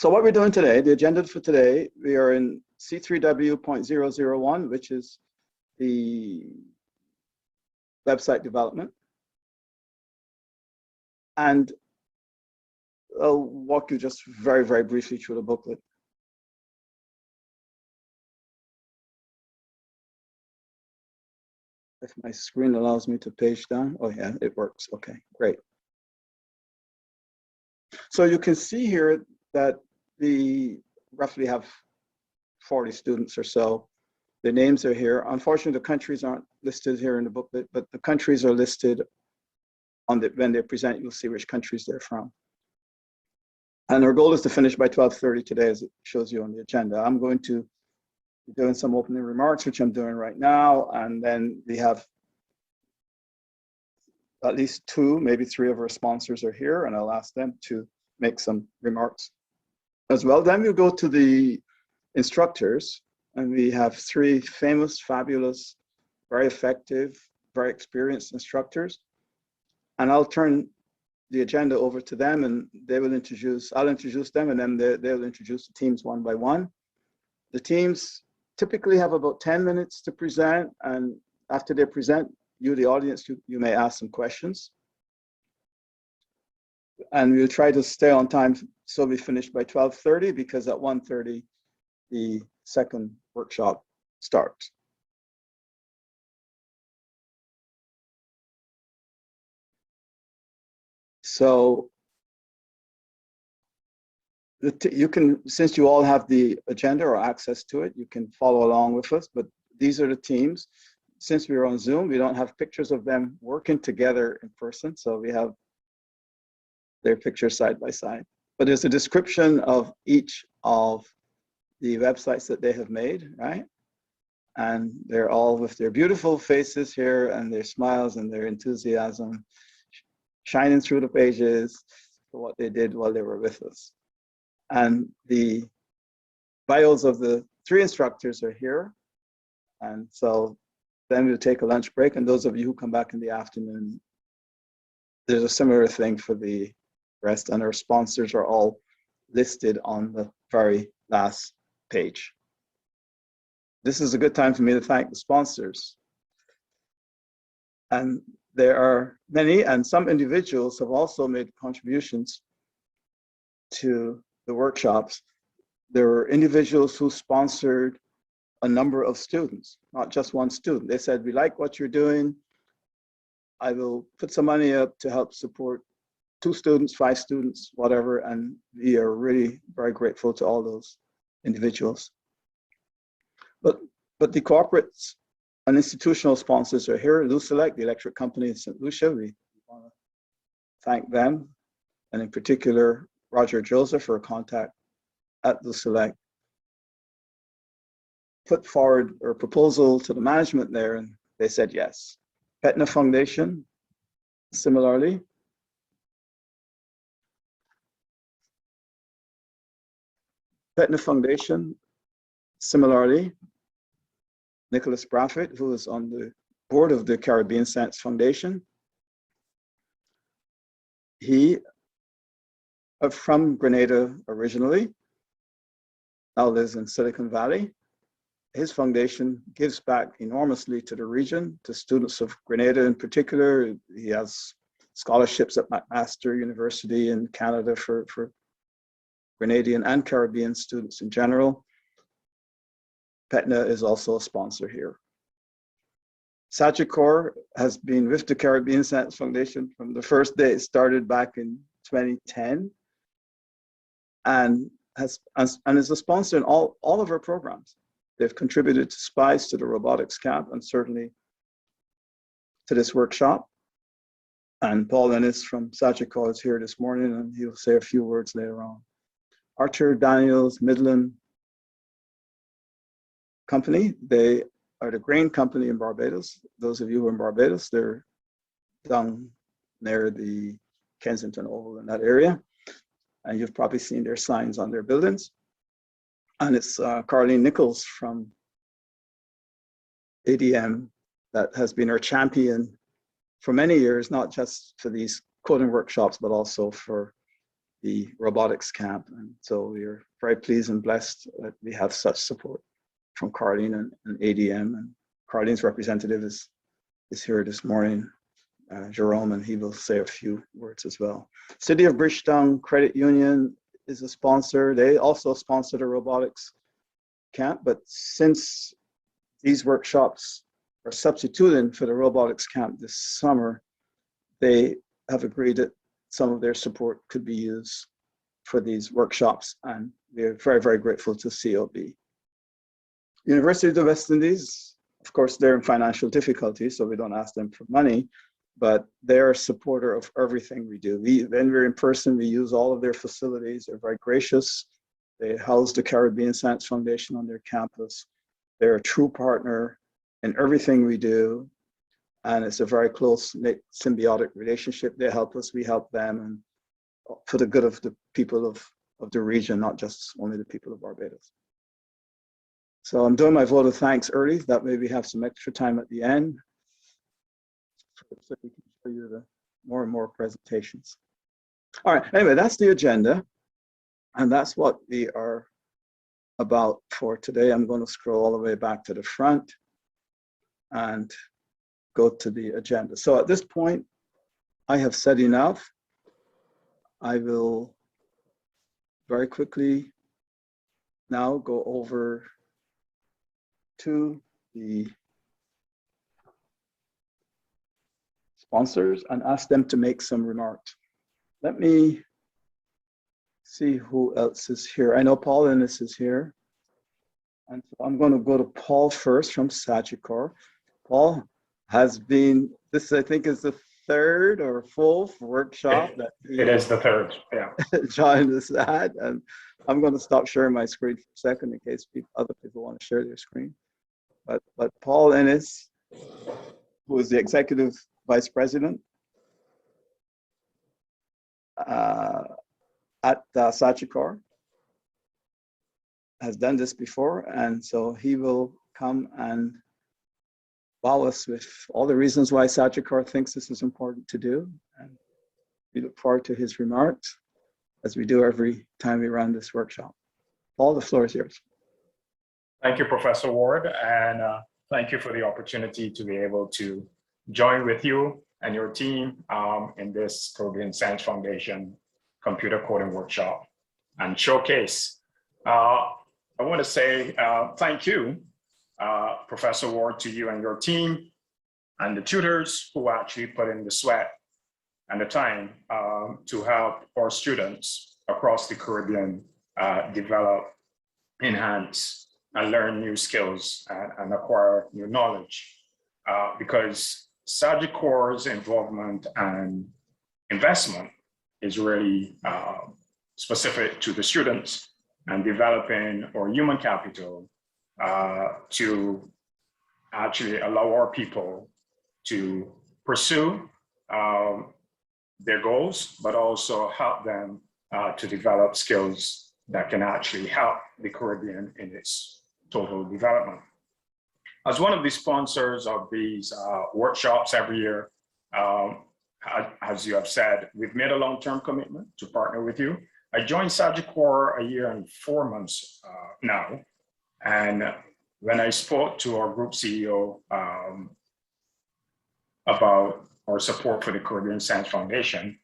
So what we're doing today, the agenda for today, we are in C3W.001, which is the website development. And I'll walk you just very, very briefly through the booklet. If my screen allows me to page down, oh yeah, it works, okay, great. So you can see here that we roughly have 40 students or so. The names are here. Unfortunately, the countries aren't listed here in the booklet, but the countries are listed on the, when they present, you'll see which countries they're from. And our goal is to finish by 12:30 today, as it shows you on the agenda. I'm going to be doing some opening remarks, which I'm doing right now, and then we have at least 2, maybe 3 of our sponsors are here, and I'll ask them to make some remarks as well. Then we'll go to the instructors, and we have 3 famous, fabulous, very effective, very experienced instructors. And I'll turn the agenda over to them, and they will I'll introduce them, and then they'll introduce the teams one by one. The teams typically have about 10 minutes to present, and after they present, you, the audience, you may ask some questions. And we'll try to stay on time so we finish by 12:30, because at 1:30, the second workshop starts. So you can, since you all have the agenda or access to it, you can follow along with us, but these are the teams. Since we're on Zoom, we don't have pictures of them working together in person, so we have their pictures side by side. But there's a description of each of the websites that they have made, right? And they're all with their beautiful faces here and their smiles and their enthusiasm shining through the pages for what they did while they were with us. And the bios of the 3 instructors are here. And so then we'll take a lunch break. And those of you who come back in the afternoon, there's a similar thing for the rest. And our sponsors are all listed on the very last page. This is a good time for me to thank the sponsors. And there are many, and some individuals have also made contributions to the workshops. There were individuals who sponsored a number of students, not just one student. They said, we like what you're doing. I will put some money up to help support 2 students, 5 students, whatever. And we are really very grateful to all those individuals. But the corporates and institutional sponsors are here. Lucelec, the electric company in St. Lucia, we want to thank them. And in particular, Roger Joseph, for a contact at Lucelec, put forward a proposal to the management there, and they said yes. Petna Foundation, similarly. Petna Foundation, similarly. Nicholas Braffett, who is on the board of the Caribbean Science Foundation. He, from Grenada originally, now lives in Silicon Valley. His foundation gives back enormously to the region, to students of Grenada in particular. He has scholarships at McMaster University in Canada for Grenadian and Caribbean students in general. Petna is also a sponsor here. Sagicor has been with the Caribbean Science Foundation from the first day it started back in 2010, and is a sponsor in all of our programs. They've contributed to SPICE, to the robotics camp, and certainly to this workshop. And Paul Ennis from Sagicor is here this morning, and he'll say a few words later on. Archer Daniels Midland Company, they are the grain company in Barbados. Those of you who are in Barbados, they're down near the Kensington Oval in that area. And you've probably seen their signs on their buildings. And it's Carlene Nichols from ADM that has been our champion for many years, not just for these coding workshops, but also for the robotics camp. And so we are very pleased and blessed that we have such support from Carlene and ADM. And Carlene's representative is here this morning, Jerome, and he will say a few words as well. City of Bridgetown Credit Union is a sponsor. They also sponsored a robotics camp, but since these workshops are substituting for the robotics camp this summer, they have agreed that some of their support could be used for these workshops, and we're very, very grateful to COB. University of the West Indies, of course, they're in financial difficulty, so we don't ask them for money, but they're a supporter of everything we do. When we're in person, we use all of their facilities. They're very gracious. They house the Caribbean Science Foundation on their campus. They're a true partner in everything we do. And it's a very close, symbiotic relationship. They help us, we help them, and for the good of the people of the region, not just only the people of Barbados. So I'm doing my vote of thanks early. That way we have some extra time at the end, so we can show you the more and more presentations. All right, anyway, that's the agenda. And that's what we are about for today. I'm going to scroll all the way back to the front and go to the agenda. So at this point, I have said enough. I will very quickly now go over to the sponsors and ask them to make some remarks. Let me see who else is here. I know Paul Ennis is here. And so I'm going to go to Paul first from Sagicor. Paul has been, this I think is the third or fourth workshop that it is the third, yeah. joined us at. And I'm going to stop sharing my screen for a second in case other people want to share their screen. But Paul Ennis, who is the Executive Vice President at Sagicor, has done this before, and so he will come and wow us with all the reasons why Sagicor thinks this is important to do. And we look forward to his remarks, as we do every time we run this workshop. Paul, the floor is yours. Thank you, Professor Ward, and thank you for the opportunity to be able to join with you and your team in this Caribbean Science Foundation computer coding workshop and showcase. I want to say thank you, Professor Ward, to you and your team and the tutors who actually put in the sweat and the time to help our students across the Caribbean develop, enhance, and learn new skills and acquire new knowledge. Because Sagicor's involvement and investment is really specific to the students and developing our human capital to actually allow our people to pursue their goals, but also help them to develop skills that can actually help the Caribbean in its total development. As one of the sponsors of these workshops every year, as you have said, we've made a long-term commitment to partner with you. I joined Sagicor a year and 4 months now. And when I spoke to our group CEO about our support for the Caribbean Science Foundation,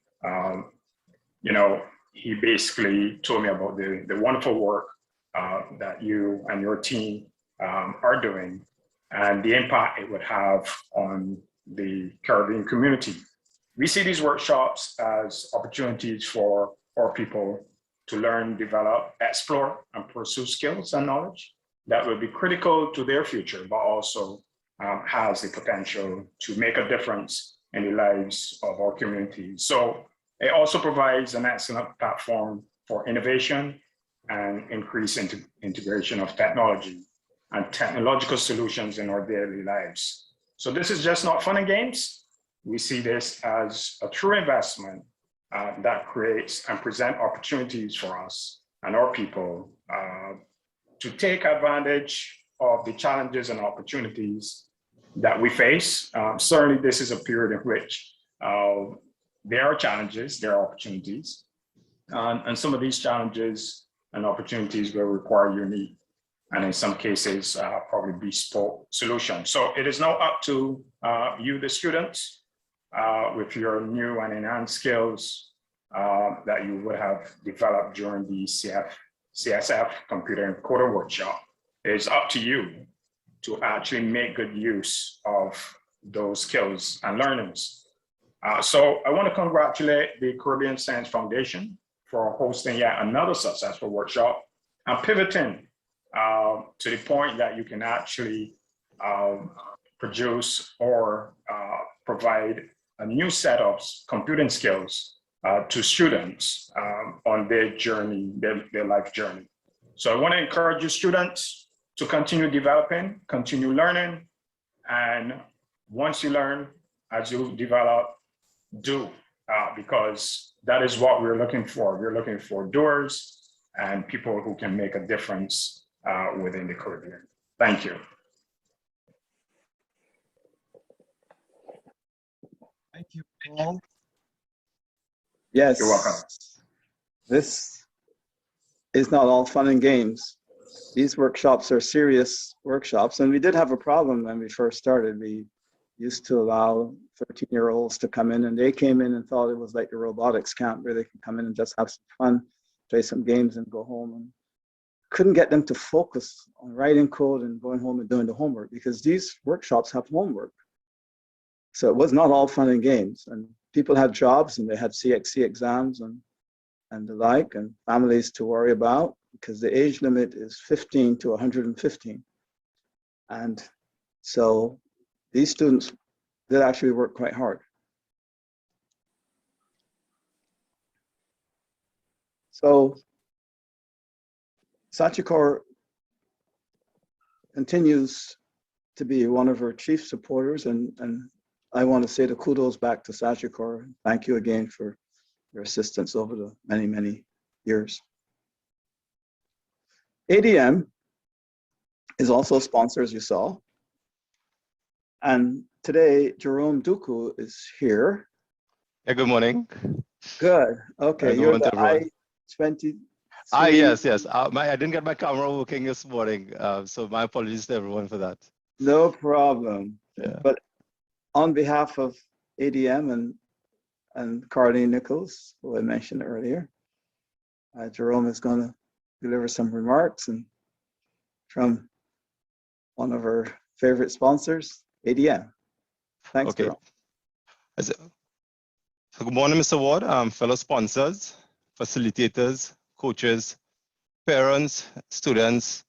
you know, he basically told me about the wonderful work that you and your team are doing and the impact it would have on the Caribbean community. We see these workshops as opportunities for our people to learn, develop, explore, and pursue skills and knowledge that will be critical to their future, but also has the potential to make a difference in the lives of our communities. So it also provides an excellent platform for innovation and increased integration of technology and technological solutions in our daily lives. So this is just not fun and games. We see this as a true investment that creates and present opportunities for us and our people to take advantage of the challenges and opportunities that we face. Certainly, this is a period in which there are challenges, there are opportunities, And some of these challenges and opportunities will require unique and in some cases probably bespoke solutions. So it is now up to you, the students, with your new and enhanced skills that you would have developed during the CSF Computer and Coding Workshop. It is up to you to actually make good use of those skills and learnings. So I want to congratulate the Caribbean Science Foundation for hosting yet another successful workshop and pivoting to the point that you can actually produce or provide a new set of computing skills to students on their journey, their life journey. So I want to encourage you students to continue developing, continue learning, and once you learn, as you develop, do, because that is what we're looking for. We're looking for doers and people who can make a difference within the Caribbean. Thank you. Thank you, Paul. Yes. You're welcome. This is not all fun and games. These workshops are serious workshops, and we did have a problem when we first started. We used to allow 13-year-olds to come in, and they came in and thought it was like the robotics camp where they can come in and just have some fun, play some games and go home, and couldn't get them to focus on writing code and going home and doing the homework, because these workshops have homework. So it was not all fun and games, and people had jobs and they had CXC exams and the like, and families to worry about, because the age limit is 15 to 115. And so these students did actually work quite hard. So Sachikor continues to be one of our chief supporters, and I want to say the kudos back to Sachikor. Thank you again for your assistance over the many, many years. ADM is also a sponsor, as you saw. And today, Jerome Duku is here. Yeah, good morning. Good. Okay, you're the I-20. Yes. I didn't get my camera working this morning, so my apologies to everyone for that. No problem. Yeah. But on behalf of ADM and Carly Nichols, who I mentioned earlier, Jerome is going to deliver some remarks, and from one of our favorite sponsors, ADM. Thanks, Okay. Jerome. So good morning, Mr. Ward, fellow sponsors, facilitators, coaches, parents, students.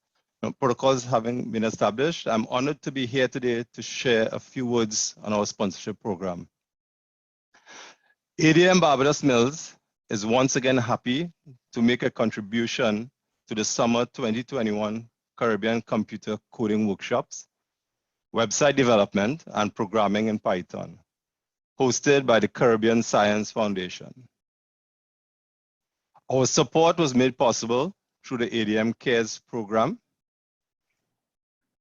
Protocols having been established, I'm honored to be here today to share a few words on our sponsorship program. ADM Barbados Mills is once again happy to make a contribution to the Summer 2021 Caribbean Computer Coding Workshops, website development and programming in Python, hosted by the Caribbean Science Foundation. Our support was made possible through the ADM Cares program.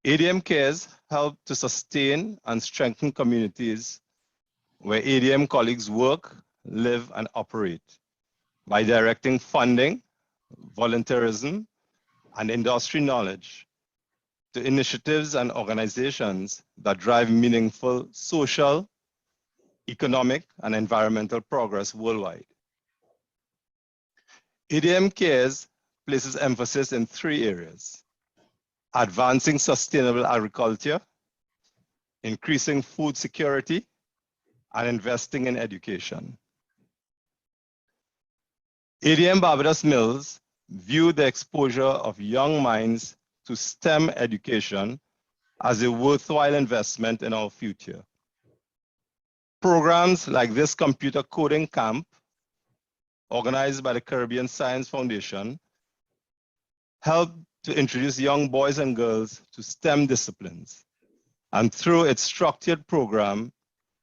ADM Cares help to sustain and strengthen communities where ADM colleagues work, live, and operate by directing funding, volunteerism, and industry knowledge to initiatives and organizations that drive meaningful social, economic, and environmental progress worldwide. ADM Cares places emphasis in 3 areas: advancing sustainable agriculture, increasing food security, and investing in education. ADM Barbados Mills view the exposure of young minds to STEM education as a worthwhile investment in our future. Programs like this computer coding camp, organized by the Caribbean Science Foundation, help to introduce young boys and girls to STEM disciplines, and through its structured program,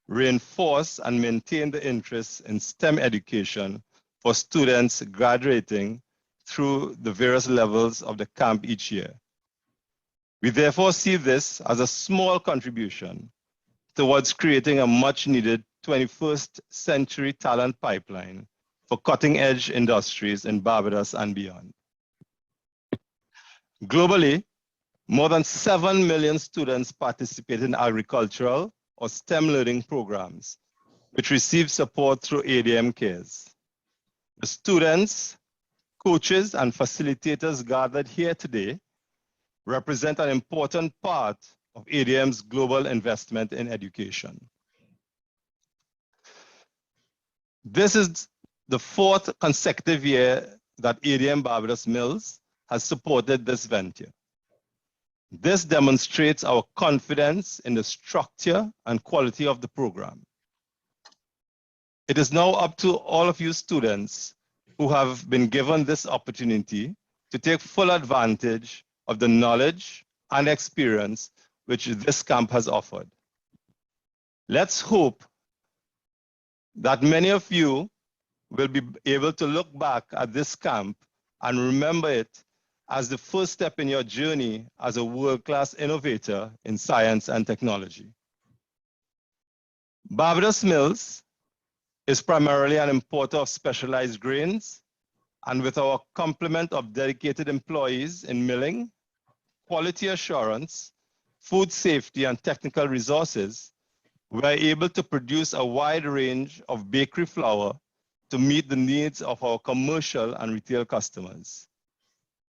reinforce and maintain the interest in STEM education for students graduating through the various levels of the camp each year. We therefore see this as a small contribution towards creating a much needed 21st century talent pipeline for cutting-edge industries in Barbados and beyond. Globally, more than 7 million students participate in agricultural or STEM learning programs, which receive support through ADM Cares. The students, coaches, and facilitators gathered here today represent an important part of ADM's global investment in education. This is the 4th consecutive year that ADM Barbados Mills has supported this venture. This demonstrates our confidence in the structure and quality of the program. It is now up to all of you students who have been given this opportunity to take full advantage of the knowledge and experience which this camp has offered. Let's hope that many of you will be able to look back at this camp and remember it as the first step in your journey as a world-class innovator in science and technology. Barbados Mills is primarily an importer of specialized grains, and with our complement of dedicated employees in milling, quality assurance, food safety, and technical resources, we are able to produce a wide range of bakery flour to meet the needs of our commercial and retail customers.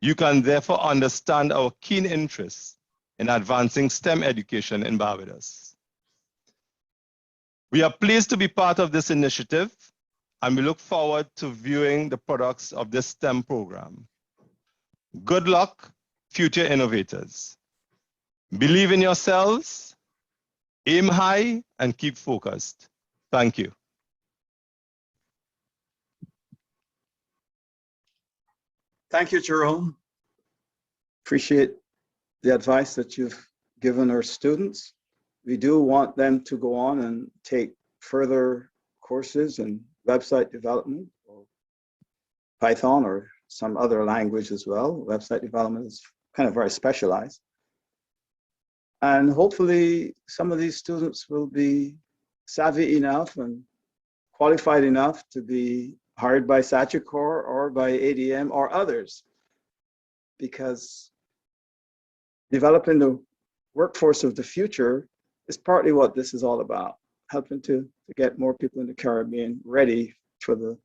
You can therefore understand our keen interest in advancing STEM education in Barbados. We are pleased to be part of this initiative, and we look forward to viewing the products of this STEM program. Good luck, future innovators. Believe in yourselves, aim high, and keep focused. Thank you. Thank you, Jerome. Appreciate the advice that you've given our students. We do want them to go on and take further courses in website development or Python or some other language as well. Website development is kind of very specialized. And hopefully some of these students will be savvy enough and qualified enough to be hired by Sagicor or by ADM or others, because developing the workforce of the future is partly what this is all about, helping to get more people in the Caribbean ready for the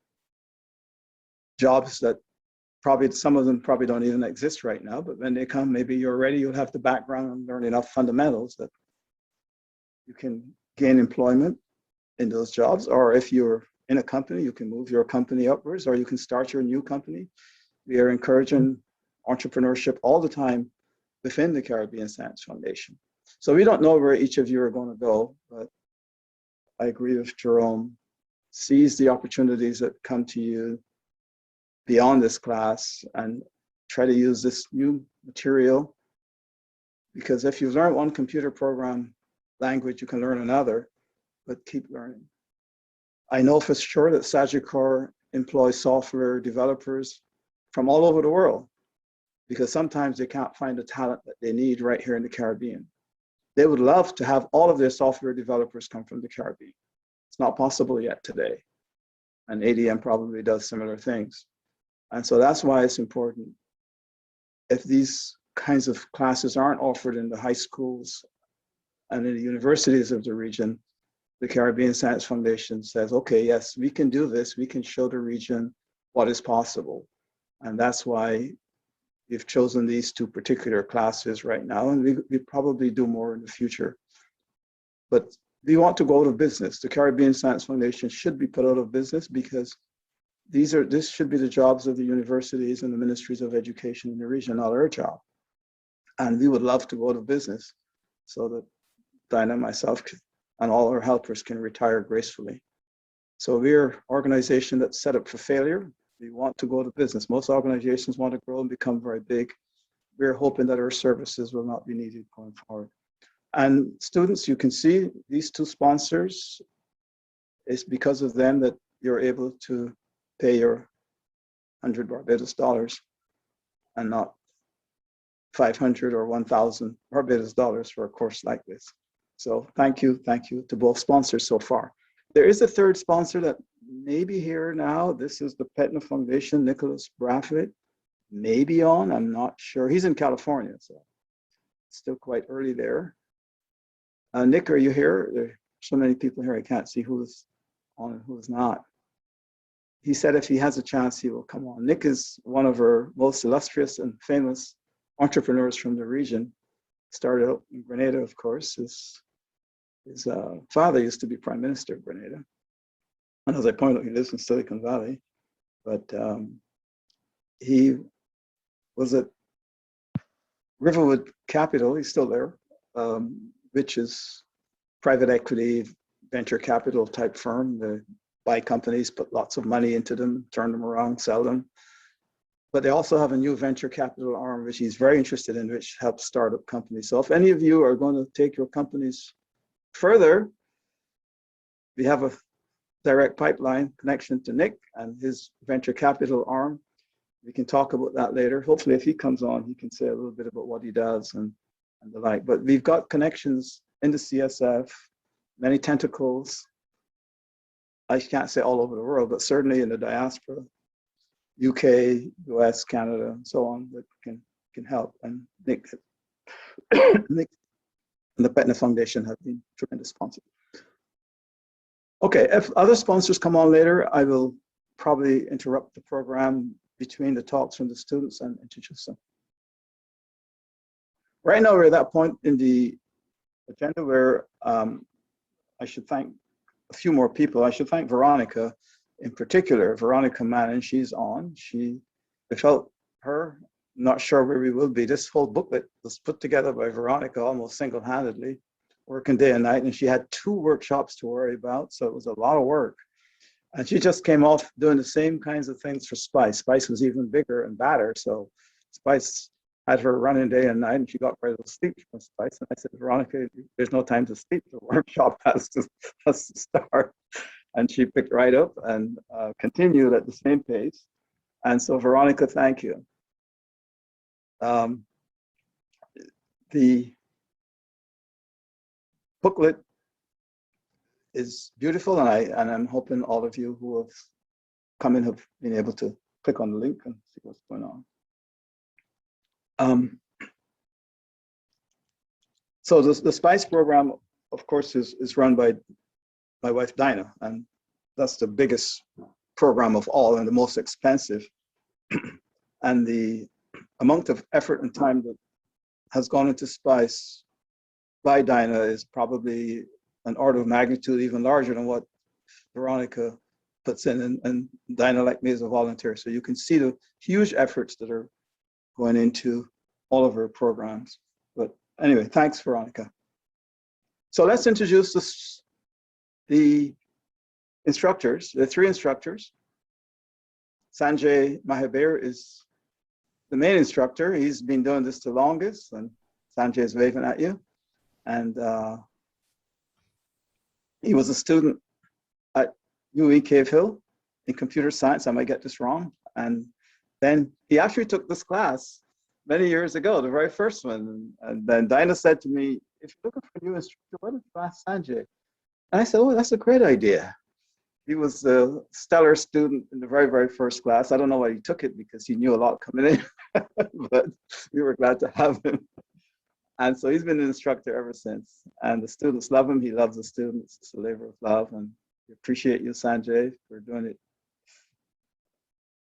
jobs that probably some of them probably don't even exist right now, but when they come, maybe you're ready, you'll have the background and learn enough fundamentals that you can gain employment in those jobs. Or if you're in a company, you can move your company upwards, or you can start your new company. We are encouraging entrepreneurship all the time within the Caribbean Science Foundation. So we don't know where each of you are going to go, but I agree with Jerome. Seize the opportunities that come to you beyond this class and try to use this new material, because if you learn one computer program language, you can learn another, but keep learning. I know for sure that Sagicor employs software developers from all over the world, because sometimes they can't find the talent that they need right here in the Caribbean. They would love to have all of their software developers come from the Caribbean. It's not possible yet today. And ADM probably does similar things. And so that's why it's important. If these kinds of classes aren't offered in the high schools and in the universities of the region, the Caribbean Science Foundation says, okay, yes, we can do this. We can show the region what is possible. And that's why we've chosen these two particular classes right now, and we probably do more in the future. But we want to go out of business. The Caribbean Science Foundation should be put out of business, because this should be the jobs of the universities and the ministries of education in the region, not our job. And we would love to go out of business so that Dinah, myself, and all our helpers can retire gracefully. So we're an organization that's set up for failure. We want to go to business. Most organizations want to grow and become very big. We're hoping that our services will not be needed going forward. And students, you can see these two sponsors. It's because of them that you're able to pay your 100 Barbados dollars and not 500 or 1,000 Barbados dollars for a course like this. So thank you to both sponsors so far. There is a third sponsor that maybe here now. This is the Petna Foundation, Nicholas Braffett, maybe on, I'm not sure. He's in California, so it's still quite early there. Nick, are you here? There are so many people here, I can't see who's on and who's not. He said if he has a chance, he will come on. Nick is one of our most illustrious and famous entrepreneurs from the region. Started out in Grenada, of course. His father used to be Prime Minister of Grenada. And as I pointed out, he lives in Silicon Valley. But he was at Riverwood Capital, he's still there, which is private equity, venture capital type firm. They buy companies, put lots of money into them, turn them around, sell them. But they also have a new venture capital arm, which he's very interested in, which helps startup companies. So if any of you are going to take your companies further, we have a direct pipeline connection to Nick and his venture capital arm. We can talk about that later. Hopefully, if he comes on, he can say a little bit about what he does and the like. But we've got connections in the CSF, many tentacles. I can't say all over the world, but certainly in the diaspora, UK, US, Canada, and so on, that can help. And Nick, Nick and the Petna Foundation have been tremendous sponsors. Okay, if other sponsors come on later, I will probably interrupt the program between the talks from the students and introduce them. Right now, we're at that point in the agenda where I should thank a few more people. I should thank Veronica in particular. Veronica Manning, she's on. Without her, not sure where we will be. This whole booklet was put together by Veronica almost single-handedly, working day and night, and she had 2 workshops to worry about, so it was a lot of work. And she just came off doing the same kinds of things for Spice. Spice was even bigger and badder, so Spice had her running day and night, and she got very little sleep from Spice. And I said, Veronica, there's no time to sleep. The workshop has to start. And she picked right up and continued at the same pace. And so, Veronica, thank you. The booklet is beautiful, and I'm hoping all of you who have come in have been able to click on the link and see what's going on. So the SPICE program, of course, is run by my wife Dinah, and that's the biggest program of all and the most expensive. And the amount of effort and time that has gone into SPICE by Dinah is probably an order of magnitude even larger than what Veronica puts in, and Dinah, like me, is a volunteer. So you can see the huge efforts that are going into all of her programs. But anyway, thanks, Veronica. So let's introduce the instructors. There are 3 instructors. Sanjay Mahabir is the main instructor. He's been doing this the longest, and Sanjay is waving at you. And he was a student at UE Cave Hill in computer science. I might get this wrong. And then he actually took this class many years ago, the very first one. And then Dinah said to me, if you're looking for a new instructor, why don't you ask Sanjay? And I said, oh, that's a great idea. He was a stellar student in the very, very first class. I don't know why he took it, because he knew a lot coming in, but we were glad to have him. And so he's been an instructor ever since. And the students love him. He loves the students. It's a labor of love. And we appreciate you, Sanjay, for doing it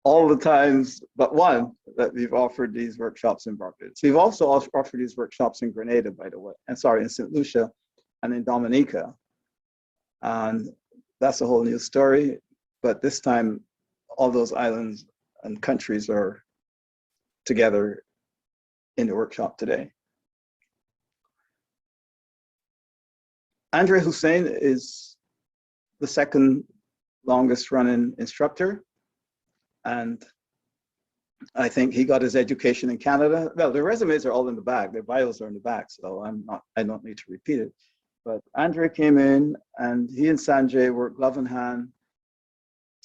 all the times but one that we've offered these workshops in Barbados. We've also offered these workshops in Grenada, by the way, and sorry, in St. Lucia and in Dominica. And that's a whole new story. But this time, all those islands and countries are together in the workshop today. Andre Hussein is the 2nd longest running instructor. And I think he got his education in Canada. Well, the resumes are all in the back. Their bios are in the back, so I don't need to repeat it. But Andre came in, and he and Sanjay worked glove in hand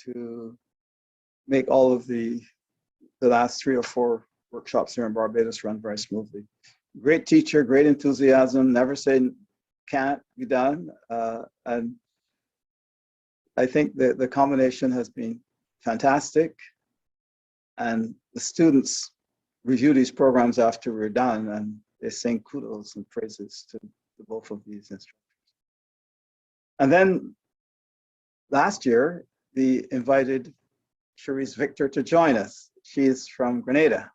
to make all of the last 3 or 4 workshops here in Barbados run very smoothly. Great teacher, great enthusiasm, never said can't be done. And I think that the combination has been fantastic, and the students review these programs after we're done, and they sing kudos and praises to both of these instructors. And then last year, we invited Cherise Victor to join us. She is from Grenada.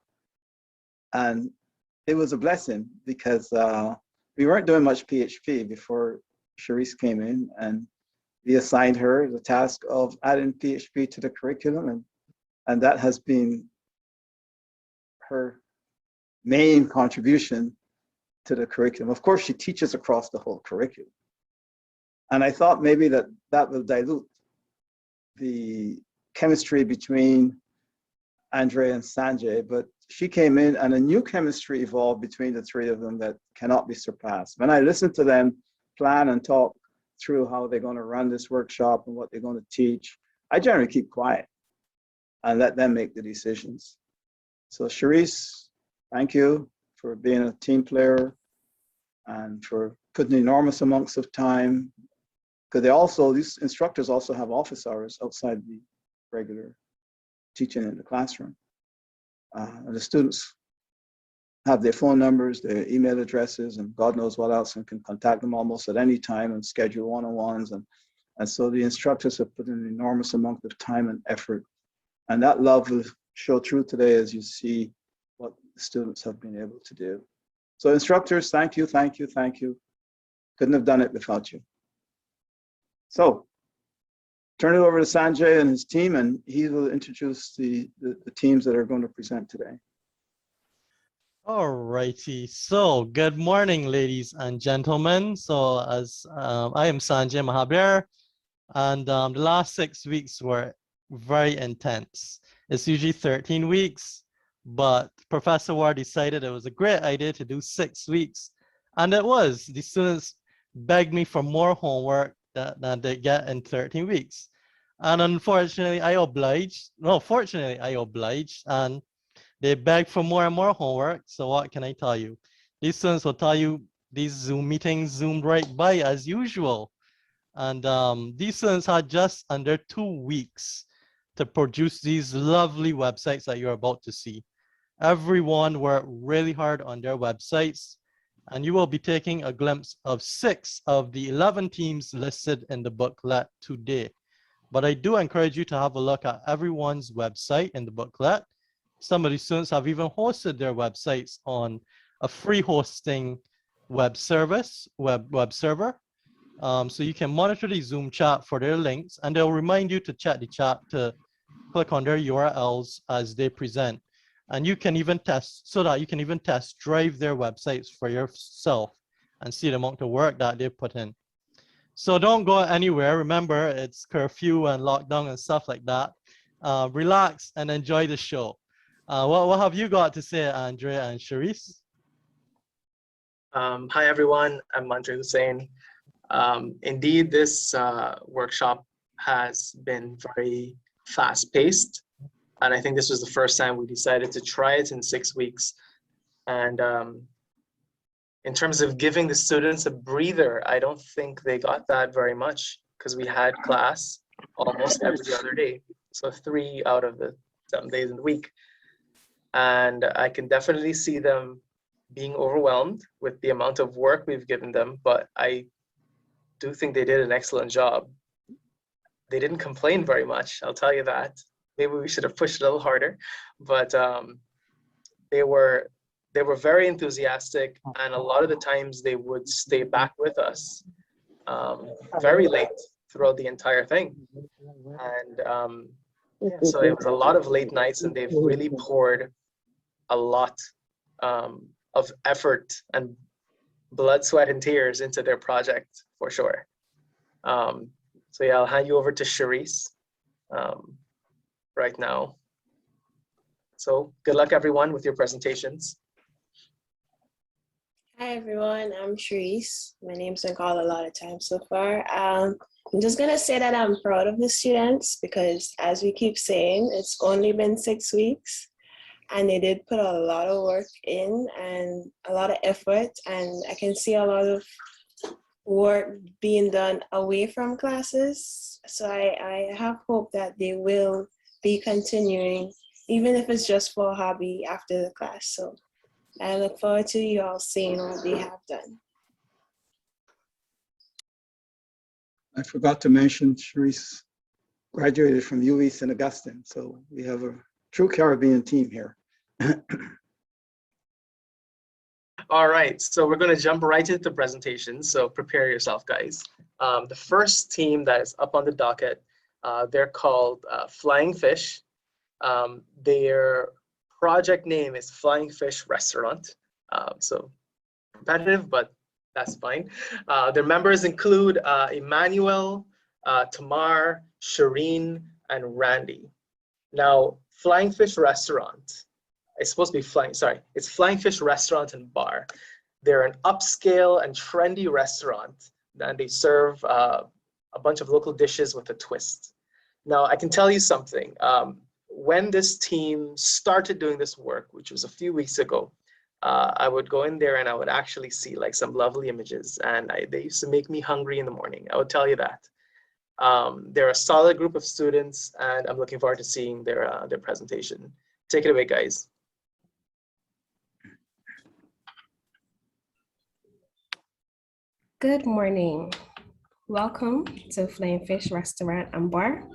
And it was a blessing because we weren't doing much PHP before Cherise came in, and we assigned her the task of adding PHP to the curriculum, and that has been her main contribution to the curriculum. Of course, she teaches across the whole curriculum. And I thought maybe that will dilute the chemistry between Andre and Sanjay, but she came in and a new chemistry evolved between the three of them that cannot be surpassed. When I listened to them plan and talk through how they're going to run this workshop and what they're going to teach, I generally keep quiet and let them make the decisions. So Cherise, thank you for being a team player and for putting enormous amounts of time, because these instructors also have office hours outside the regular teaching in the classroom. And the students have their phone numbers, their email addresses, and God knows what else, and can contact them almost at any time and schedule one-on-ones. And so the instructors have put in an enormous amount of time and effort. And that love will show through today as you see what the students have been able to do. So instructors, thank you, thank you, thank you. Couldn't have done it without you. So turn it over to Sanjay and his team, and he will introduce the teams that are going to present today. All righty. So good morning, ladies and gentlemen. So as I am Sanjay Mahabir, and the last 6 weeks were very intense. It's usually 13 weeks, but Professor Ward decided it was a great idea to do 6 weeks. And it was. The students begged me for more homework than they get in 13 weeks. And unfortunately, I obliged. No, fortunately, I obliged. And they begged for more and more homework. So what can I tell you? These students will tell you these Zoom meetings zoomed right by as usual. And these students had just under 2 weeks to produce these lovely websites that you're about to see. Everyone worked really hard on their websites, and you will be taking a glimpse of 6 of the 11 teams listed in the booklet today. But I do encourage you to have a look at everyone's website in the booklet. Some of the students have even hosted their websites on a free hosting web server. So you can monitor the Zoom chat for their links, and they'll remind you to check the chat to click on their URLs as they present. And you can even test drive their websites for yourself and see the amount of work that they put in. So don't go anywhere. Remember, it's curfew and lockdown and stuff like that. Relax and enjoy the show. What have you got to say, Andrea and Cherise? Hi, everyone. I'm Andre Hussein. Indeed, this workshop has been very fast-paced, and I think this was the first time we decided to try it in 6 weeks. And in terms of giving the students a breather, I don't think they got that very much, because we had class almost every other day. So 3 out of the 7 days in the week. And I can definitely see them being overwhelmed with the amount of work we've given them, but I do think they did an excellent job. They didn't complain very much, I'll tell you that. Maybe we should have pushed a little harder, but they were very enthusiastic, and a lot of the times they would stay back with us very late throughout the entire thing. And so it was a lot of late nights, and they've really poured a lot of effort and blood, sweat, and tears into their project, for sure. So yeah, I'll hand you over to Cherise right now. So good luck, everyone, with your presentations. Hi, everyone. I'm Cherise. My name's been called a lot of times so far. I'm just going to say that I'm proud of the students because, as we keep saying, it's only been 6 weeks. And they did put a lot of work in and a lot of effort. And I can see a lot of work being done away from classes So I have hope that they will be continuing, even if it's just for a hobby after the class. So I look forward to you all seeing what they have done. I forgot to mention Sharice graduated from UW St. Augustine. So we have a true Caribbean team here. All right, so we're going to jump right into the presentation. So prepare yourself, guys. The first team that is up on the docket, they're called Flying Fish. Their project name is Flying Fish Restaurant. So competitive, but that's fine. Their members include Emmanuel, Tamar, Shireen, and Randy. Now, Flying Fish Restaurant, it's supposed to be it's Flying Fish Restaurant and Bar. They're an upscale and trendy restaurant, and they serve a bunch of local dishes with a twist. Now, I can tell you something. When this team started doing this work, which was a few weeks ago, I would go in there and I would actually see like some lovely images, and they used to make me hungry in the morning. I would tell you that. They're a solid group of students, and I'm looking forward to seeing their presentation. Take it away, guys. Good morning. Welcome to Flying Fish Restaurant and Bar.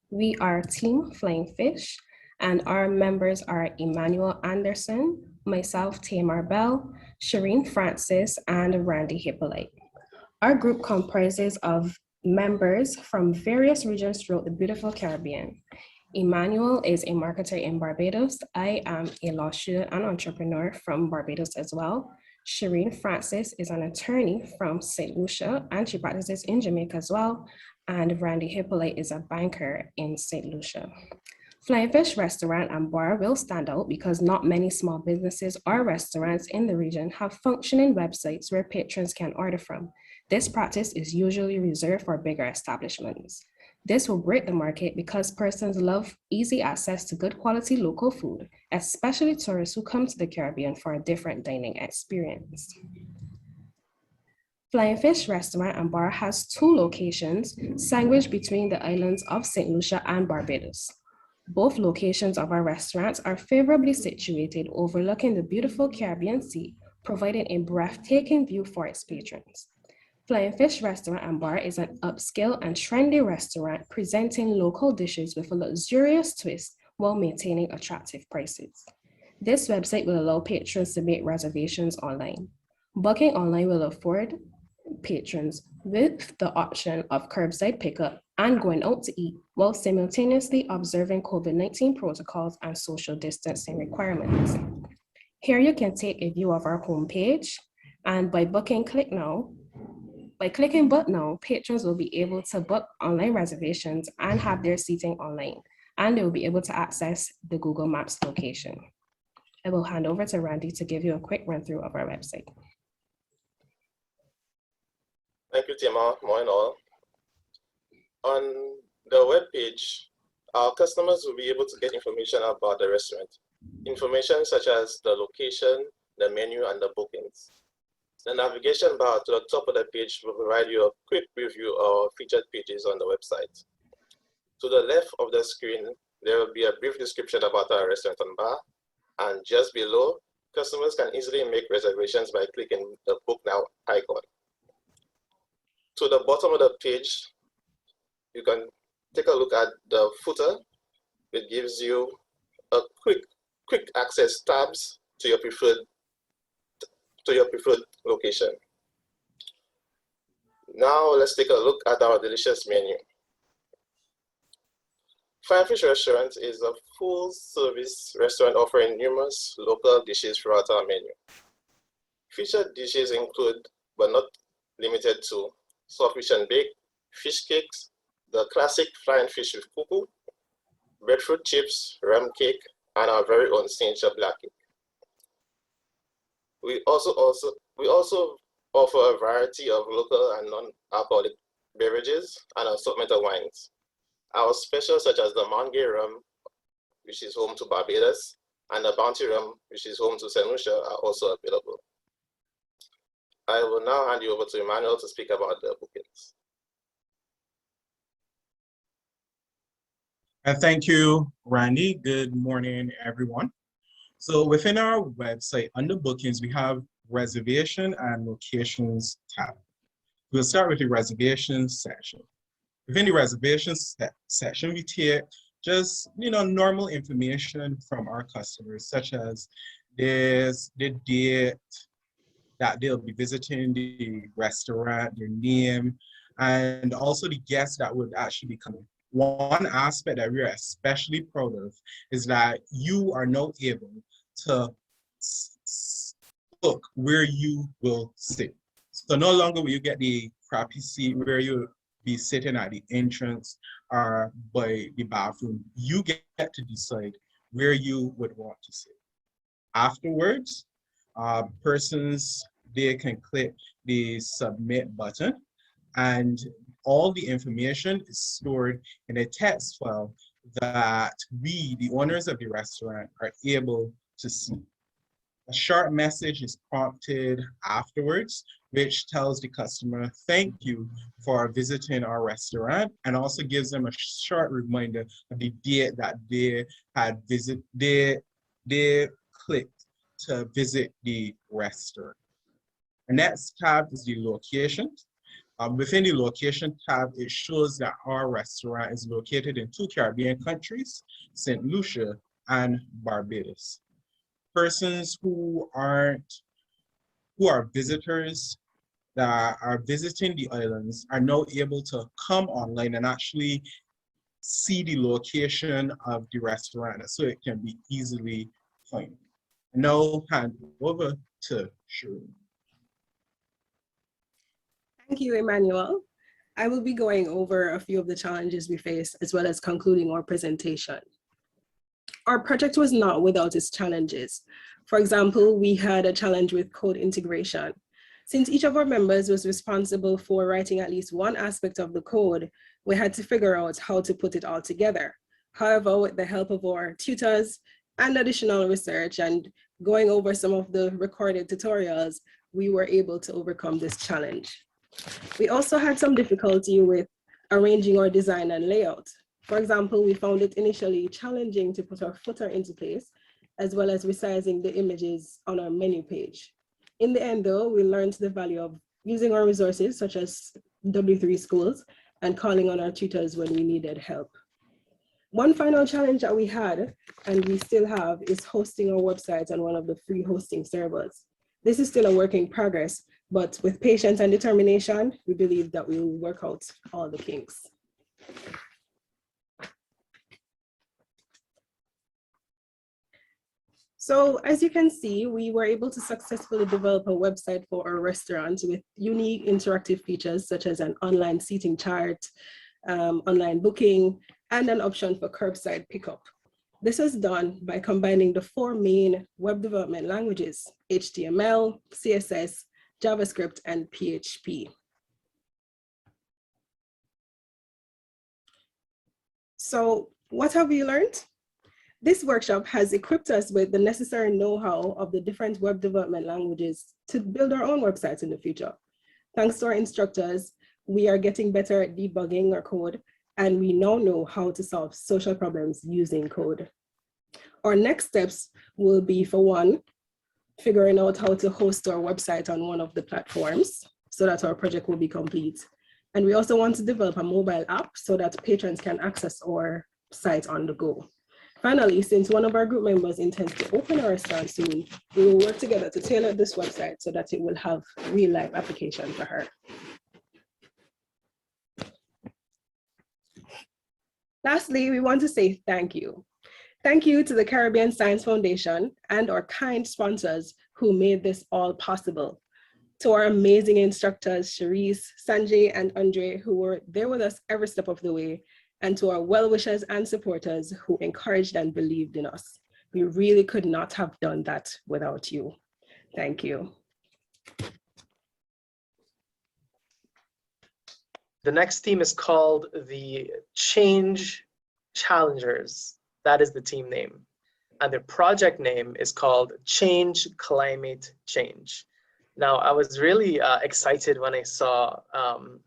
We are Team Flying Fish, and our members are Emmanuel Anderson, myself, Tamar Bell, Shireen Francis, and Randy Hippolyte. Our group comprises of members from various regions throughout the beautiful Caribbean. Emmanuel is a marketer in Barbados. I am a law student and entrepreneur from Barbados as well. Shireen Francis is an attorney from St. Lucia, and she practices in Jamaica as well. And Randy Hippolyte is a banker in St. Lucia. Flying Fish Restaurant and Bar will stand out because not many small businesses or restaurants in the region have functioning websites where patrons can order from. This practice is usually reserved for bigger establishments. This will break the market because persons love easy access to good quality local food, especially tourists who come to the Caribbean for a different dining experience. Flying Fish Restaurant and Bar has 2 locations sandwiched between the islands of St. Lucia and Barbados. Both locations of our restaurants are favorably situated overlooking the beautiful Caribbean Sea, providing a breathtaking view for its patrons. Flying Fish Restaurant and Bar is an upscale and trendy restaurant presenting local dishes with a luxurious twist while maintaining attractive prices. This website will allow patrons to make reservations online. Booking online will afford patrons with the option of curbside pickup and going out to eat while simultaneously observing COVID-19 protocols and social distancing requirements. Here you can take a view of our homepage, and by clicking Book Now, patrons will be able to book online reservations and have their seating online, and they will be able to access the Google Maps location. I will hand over to Randy to give you a quick run through of our website. Thank you, Tima. Morning all. On the web page, our customers will be able to get information about the restaurant. Information such as the location, the menu, and the bookings. The navigation bar to the top of the page will provide you a quick preview of featured pages on the website. To the left of the screen, there will be a brief description about our restaurant and bar, and just below, customers can easily make reservations by clicking the Book Now icon. To the bottom of the page, you can take a look at the footer. It gives you a quick access tabs to your preferred location. Now let's take a look at our delicious menu. Flying Fish Restaurant is a full-service restaurant offering numerous local dishes throughout our menu. Featured dishes include, but not limited to, saltfish and bake, fish cakes, the classic flying fish with cuckoo, breadfruit chips, rum cake, and our very own signature black cake. We also offer a variety of local and non-alcoholic beverages and assortment of wines. Our specials such as the Mangay rum, which is home to Barbados, and the Bounty rum, which is home to St. Lucia, are also available. I will now hand you over to Emmanuel to speak about the bookings. Thank you, Randy. Good morning, everyone. So within our website, under bookings, we have reservation and locations tab. We'll start with the reservations section. Within the reservations section, we take just normal information from our customers, such as the date that they'll be visiting the restaurant, their name, and also the guests that would actually be coming. One aspect that we are especially proud of is that you are now able to look where you will sit. So no longer will you get the crappy seat where you'll be sitting at the entrance or by the bathroom. You get to decide where you would want to sit. Afterwards, persons, they can click the submit button, and all the information is stored in a text file that we, the owners of the restaurant, are able to see. A short message is prompted afterwards, which tells the customer, thank you for visiting our restaurant, and also gives them a short reminder of the date that they had they clicked to visit the restaurant. The next tab is the location. Within the location tab, it shows that our restaurant is located in 2 Caribbean countries, St. Lucia and Barbados. Persons who are visitors that are visiting the islands are now able to come online and actually see the location of the restaurant so it can be easily found. Now hand over to Shireen. Thank you, Emmanuel. I will be going over a few of the challenges we face as well as concluding our presentation. Our project was not without its challenges. For example, we had a challenge with code integration. Since each of our members was responsible for writing at least one aspect of the code, we had to figure out how to put it all together. However, with the help of our tutors and additional research and going over some of the recorded tutorials, we were able to overcome this challenge. We also had some difficulty with arranging our design and layout. For example, we found it initially challenging to put our footer into place, as well as resizing the images on our menu page. In the end, though, we learned the value of using our resources, such as W3 schools, and calling on our tutors when we needed help. One final challenge that we had, and we still have, is hosting our website on one of the free hosting servers. This is still a work in progress, but with patience and determination, we believe that we will work out all the kinks. So as you can see, we were able to successfully develop a website for our restaurant with unique interactive features such as an online seating chart, online booking, and an option for curbside pickup. This was done by combining the 4 main web development languages: HTML, CSS, JavaScript, and PHP. So what have we learned? This workshop has equipped us with the necessary know-how of the different web development languages to build our own websites in the future. Thanks to our instructors, we are getting better at debugging our code, and we now know how to solve social problems using code. Our next steps will be, for one, figuring out how to host our website on one of the platforms so that our project will be complete. And we also want to develop a mobile app so that patrons can access our site on the go. Finally, since one of our group members intends to open a restaurant soon, we will work together to tailor this website so that it will have real-life application for her. Lastly, we want to say thank you. Thank you to the Caribbean Science Foundation and our kind sponsors who made this all possible. To our amazing instructors, Cherise, Sanjay, and Andre, who were there with us every step of the way, and to our well-wishers and supporters who encouraged and believed in us. We really could not have done that without you. Thank you. The next team is called the Change Challengers. That is the team name. And their project name is called Change Climate Change. Now, I was really excited when I saw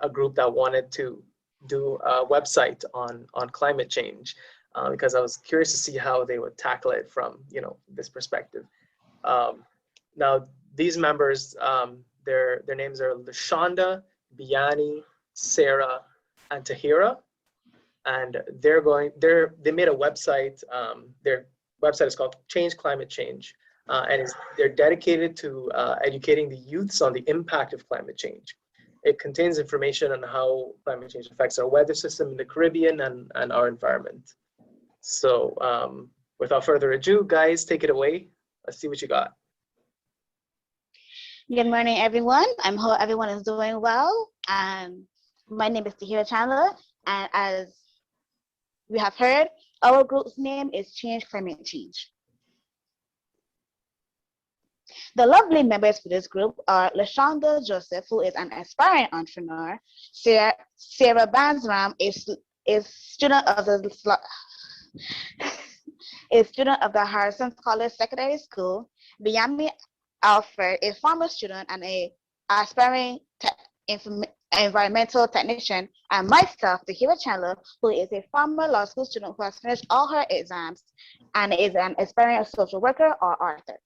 a group that wanted to do a website on climate change. because I was curious to see how they would tackle it from, this perspective. Now, these members, their names are LaShonda, Biani, Sarah, and Tahira. And they made a website. Their website is called Change Climate Change. And they're dedicated to educating the youths on the impact of climate change. It contains information on how climate change affects our weather system in the Caribbean and our environment. So without further ado, guys, take it away. Let's see what you got. Good morning, everyone. I hope everyone is doing well. My name is Tahira Chandler, and as we have heard, our group's name is Change Climate Change. The lovely members for this group are LaShonda Joseph, who is an aspiring entrepreneur. Sarah Bansram is student of the Harrison College Secondary School. Biami Alfred, a former student and a aspiring environmental technician, and myself, Tahira Chandler, who is a former law school student who has finished all her exams and is an aspiring social worker or author.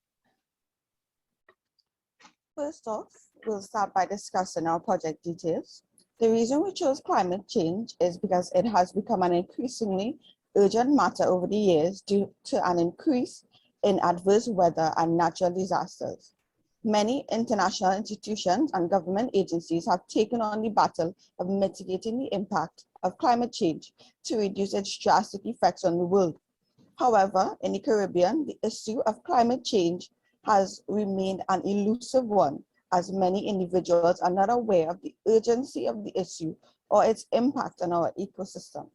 First off, we'll start by discussing our project details. The reason we chose climate change is because it has become an increasingly urgent matter over the years due to an increase in adverse weather and natural disasters. Many international institutions and government agencies have taken on the battle of mitigating the impact of climate change to reduce its drastic effects on the world. However, in the Caribbean, the issue of climate change has remained an elusive one, as many individuals are not aware of the urgency of the issue or its impact on our ecosystem.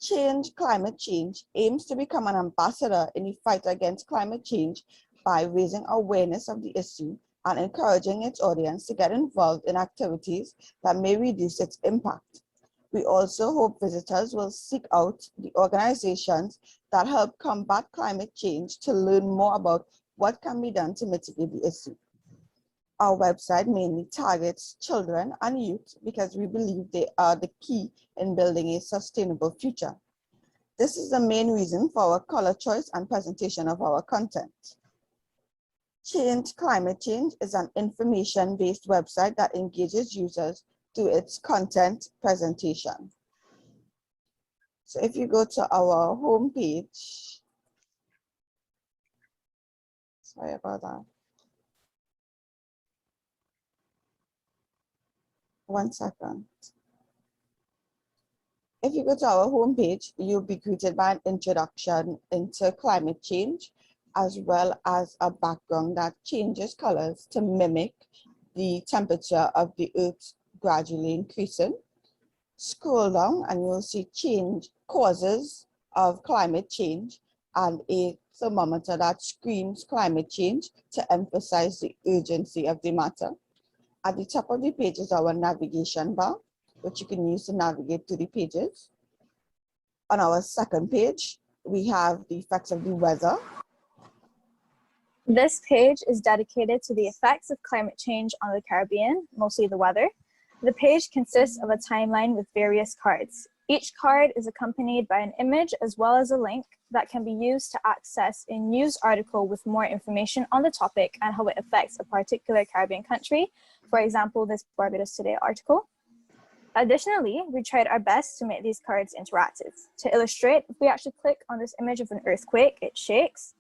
Change Climate Change aims to become an ambassador in the fight against climate change by raising awareness of the issue and encouraging its audience to get involved in activities that may reduce its impact. We also hope visitors will seek out the organizations that help combat climate change to learn more about what can be done to mitigate the issue. Our website mainly targets children and youth because we believe they are the key in building a sustainable future. This is the main reason for our color choice and presentation of our content. Change Climate Change is an information-based website that engages users through its content presentation. So if you go to our homepage, sorry about that. One second. If you go to our homepage, you'll be greeted by an introduction into climate change, as well as a background that changes colors to mimic the temperature of the Earth gradually increasing. Scroll down and you'll see change causes of climate change and a thermometer that screams climate change to emphasize the urgency of the matter. At the top of the page is our navigation bar, which you can use to navigate to the pages. On our second page, we have the effects of the weather. This page is dedicated to the effects of climate change on the Caribbean, mostly the weather. The page consists of a timeline with various cards. Each card is accompanied by an image as well as a link that can be used to access a news article with more information on the topic and how it affects a particular Caribbean country. For example, this Barbados Today article. Additionally, we tried our best to make these cards interactive. To illustrate, if we actually click on this image of an earthquake, it shakes.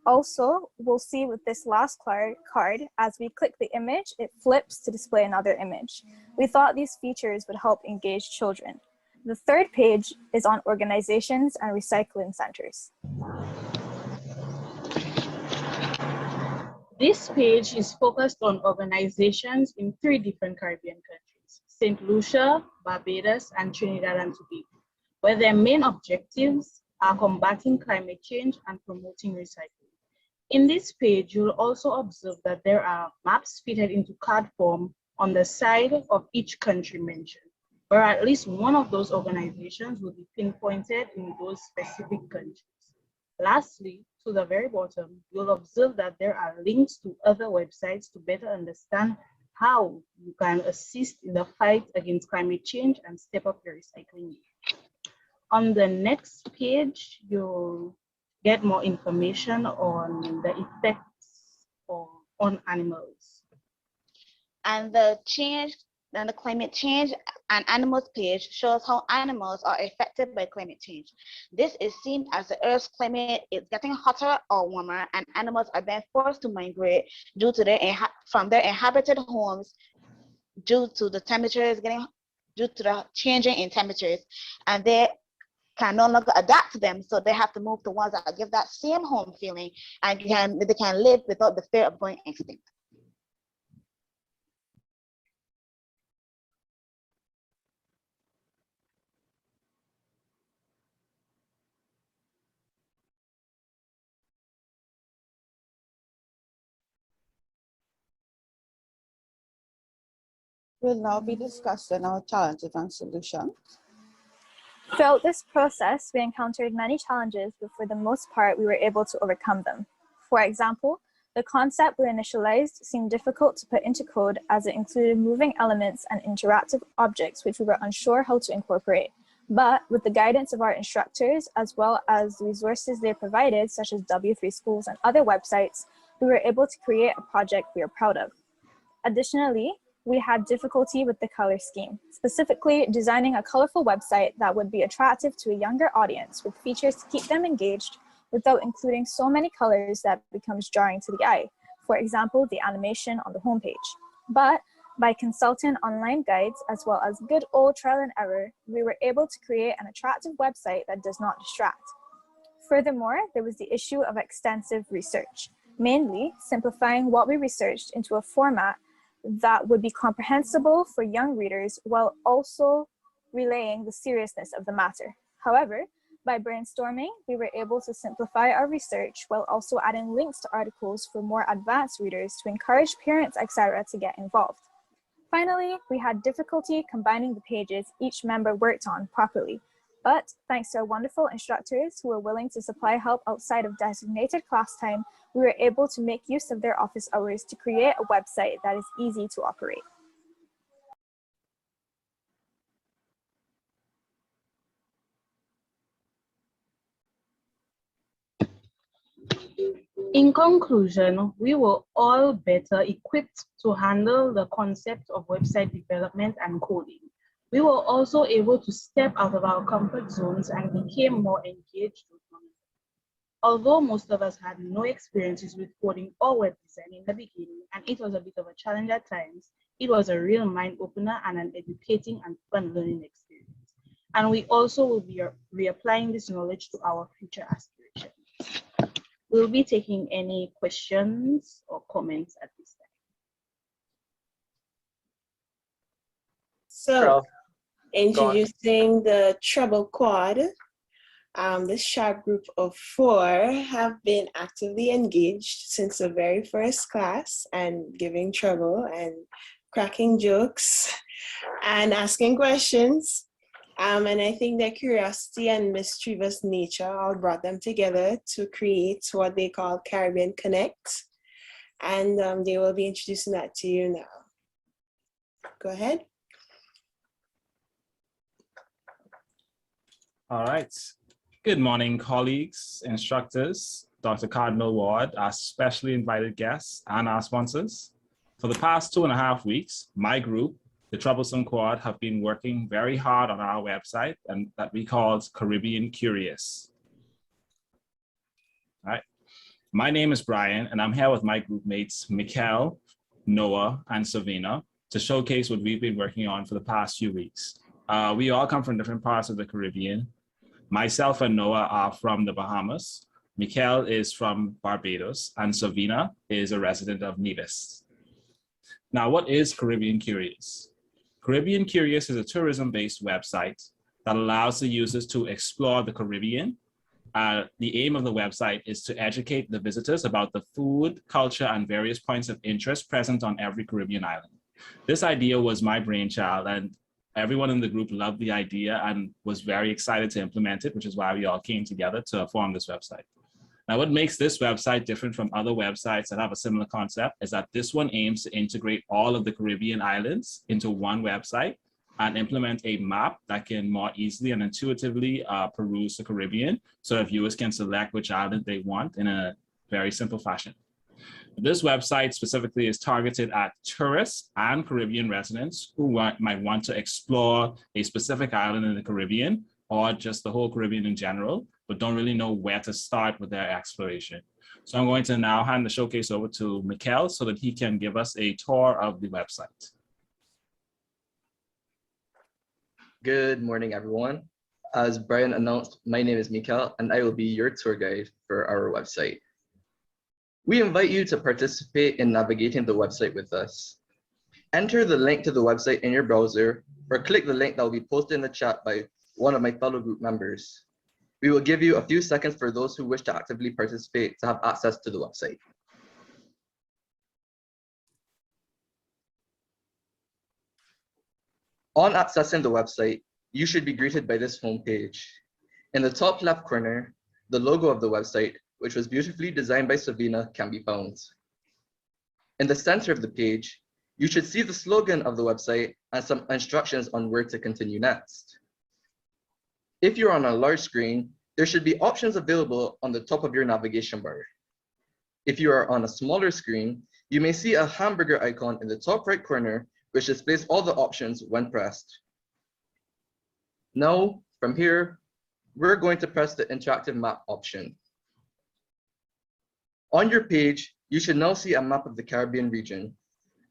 Also, we'll see with this last card, as we click the image, it flips to display another image. We thought these features would help engage children. The third page is on organizations and recycling centers. This page is focused on organizations in 3 different Caribbean countries, St. Lucia, Barbados, and Trinidad and Tobago, where their main objectives are combating climate change and promoting recycling. In this page, you'll also observe that there are maps fitted into card form on the side of each country mentioned, where at least one of those organizations will be pinpointed in those specific countries. Lastly, to the very bottom, you'll observe that there are links to other websites to better understand how you can assist in the fight against climate change and step up your recycling. On the next page, you'll get more information on the effects on animals. And the climate change and animals page shows how animals are affected by climate change. This is seen as the Earth's climate is getting hotter or warmer, and animals are then forced to migrate due to from their inhabited homes due to the changing in temperatures, and they can no longer adapt to them, so they have to move to ones that give that same home feeling, and they can live without the fear of going extinct. We'll now be discussing our challenges and solutions. Throughout this process, we encountered many challenges, but for the most part, we were able to overcome them. For example, the concept we initialized seemed difficult to put into code as it included moving elements and interactive objects which we were unsure how to incorporate. But with the guidance of our instructors, as well as the resources they provided, such as W3 Schools and other websites, we were able to create a project we are proud of. Additionally, we had difficulty with the color scheme, specifically designing a colorful website that would be attractive to a younger audience with features to keep them engaged without including so many colors that becomes jarring to the eye. For example, the animation on the homepage. But by consulting online guides as well as good old trial and error, we were able to create an attractive website that does not distract. Furthermore, there was the issue of extensive research, mainly simplifying what we researched into a format that would be comprehensible for young readers while also relaying the seriousness of the matter. However, by brainstorming, we were able to simplify our research while also adding links to articles for more advanced readers to encourage parents, etc., to get involved. Finally, we had difficulty combining the pages each member worked on properly, but thanks to our wonderful instructors who were willing to supply help outside of designated class time, we were able to make use of their office hours to create a website that is easy to operate. In conclusion, we were all better equipped to handle the concept of website development and coding. We were also able to step out of our comfort zones and became more engaged with one another. Although most of us had no experiences with coding or web design in the beginning, and it was a bit of a challenge at times, it was a real mind opener and an educating and fun learning experience. And we also will be reapplying this knowledge to our future aspirations. We'll be taking any questions or comments at this time. So, introducing the Trouble Quad. This sharp group of 4 have been actively engaged since the very first class and giving trouble and cracking jokes and asking questions. And I think their curiosity and mischievous nature all brought them together to create what they call Caribbean Connect. And they will be introducing that to you now. Go ahead. All right. Good morning, colleagues, instructors, Dr. Cardinal Ward, our specially invited guests, and our sponsors. For the past 2.5 weeks, my group, the Troublesome Quad, have been working very hard on our website and that we call Caribbean Curious. All right. My name is Brian, and I'm here with my group mates, Mikkel, Noah, and Savina, to showcase what we've been working on for the past few weeks. We all come from different parts of the Caribbean. Myself and Noah are from the Bahamas. Mikkel is from Barbados, and Savina is a resident of Nevis. Now, what is Caribbean Curious? Caribbean Curious is a tourism-based website that allows the users to explore the Caribbean. The aim of the website is to educate the visitors about the food, culture, and various points of interest present on every Caribbean island. This idea was my brainchild, and everyone in the group loved the idea and was very excited to implement it, which is why we all came together to form this website. Now, what makes this website different from other websites that have a similar concept is that this one aims to integrate all of the Caribbean islands into one website and implement a map that can more easily and intuitively peruse the Caribbean so that viewers can select which island they want in a very simple fashion. This website specifically is targeted at tourists and Caribbean residents who might want to explore a specific island in the Caribbean or just the whole Caribbean in general, but don't really know where to start with their exploration. So I'm going to now hand the showcase over to Mikkel so that he can give us a tour of the website. Good morning, everyone. As Brian announced, my name is Mikkel, and I will be your tour guide for our website. We invite you to participate in navigating the website with us. Enter the link to the website in your browser, or click the link that will be posted in the chat by one of my fellow group members. We will give you a few seconds for those who wish to actively participate to have access to the website. On accessing the website, you should be greeted by this homepage. In the top left corner, the logo of the website, which was beautifully designed by Savina, can be found. In the center of the page, you should see the slogan of the website and some instructions on where to continue next. If you're on a large screen, there should be options available on the top of your navigation bar. If you are on a smaller screen, you may see a hamburger icon in the top right corner, which displays all the options when pressed. Now, from here, we're going to press the interactive map option. On your page, you should now see a map of the Caribbean region.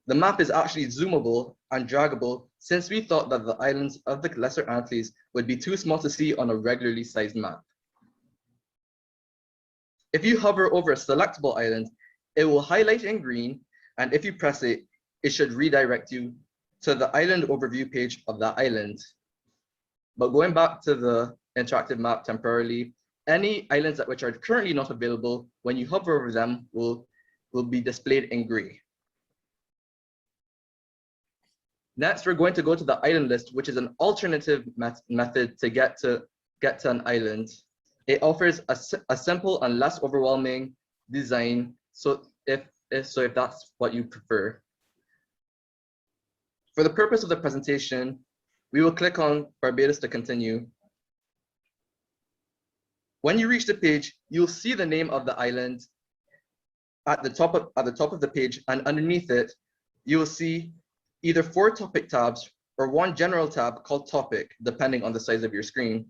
The map is actually zoomable and draggable since we thought that the islands of the Lesser Antilles would be too small to see on a regularly sized map. If you hover over a selectable island, it will highlight in green, and if you press it, it should redirect you to the island overview page of that island. But going back to the interactive map temporarily, any islands which are currently not available, when you hover over them, will be displayed in gray. Next, we're going to go to the island list, which is an alternative method to get to an island. It offers a simple and less overwhelming design, so if that's what you prefer. For the purpose of the presentation, we will click on Barbados to continue. When you reach the page, you'll see the name of the island at the top of the page, and underneath it, you will see either 4 topic tabs or 1 general tab called topic, depending on the size of your screen.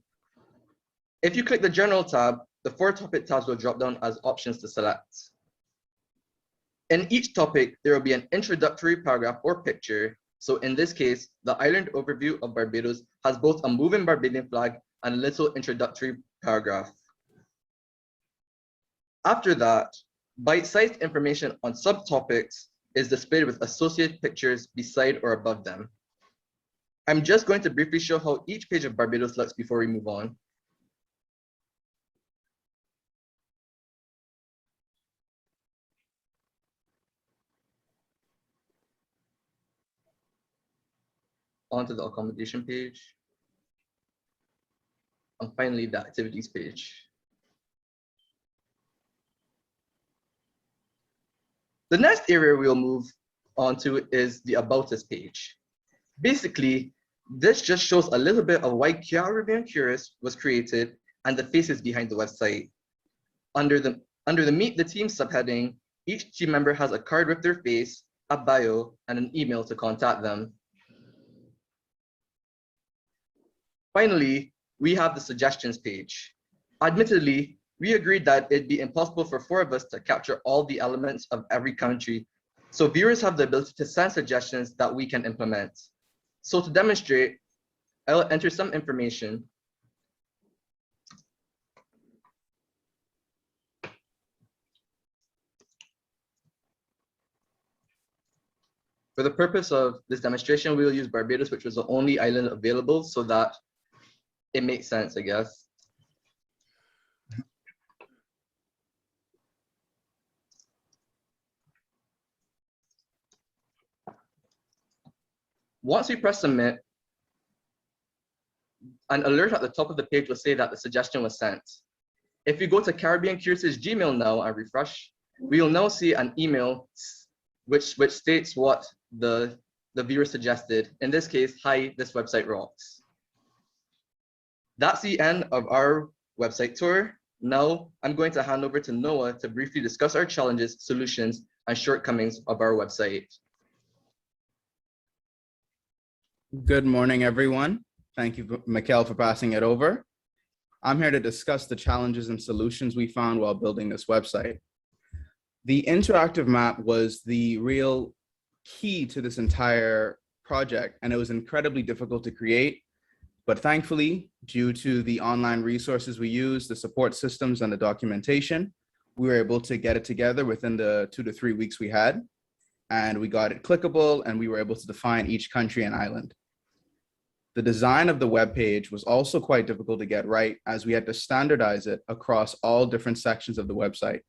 If you click the general tab, the 4 topic tabs will drop down as options to select. In each topic, there will be an introductory paragraph or picture. So in this case, the island overview of Barbados has both a moving Barbadian flag and a little introductory paragraph. After that, bite-sized information on subtopics is displayed with associated pictures beside or above them. I'm just going to briefly show how each page of Barbados looks before we move on. Onto the accommodation page, and finally the activities page. The next area we'll move on to is the About Us page. Basically, this just shows a little bit of why Caribbean Curious was created and the faces behind the website. Under the Meet the Team subheading, each team member has a card with their face, a bio, and an email to contact them. Finally, we have the suggestions page. Admittedly, we agreed that it'd be impossible for 4 of us to capture all the elements of every country, so viewers have the ability to send suggestions that we can implement. So to demonstrate, I'll enter some information. For the purpose of this demonstration, we will use Barbados, which was the only island available, so that it makes sense, I guess. Once we press submit, an alert at the top of the page will say that the suggestion was sent. If you go to Caribbean Curious's Gmail now and refresh, we will now see an email which states what the the viewer suggested. In this case, hi, this website rocks. That's the end of our website tour. Now I'm going to hand over to Noah to briefly discuss our challenges, solutions, and shortcomings of our website. Good morning, everyone. Thank you, Mikhail, for passing it over. I'm here to discuss the challenges and solutions we found while building this website. The interactive map was the real key to this entire project, and it was incredibly difficult to create. But thankfully, due to the online resources we use, the support systems, and the documentation, we were able to get it together within the 2 to 3 weeks we had. And we got it clickable, and we were able to define each country and island. The design of the web page was also quite difficult to get right, as we had to standardize it across all different sections of the website.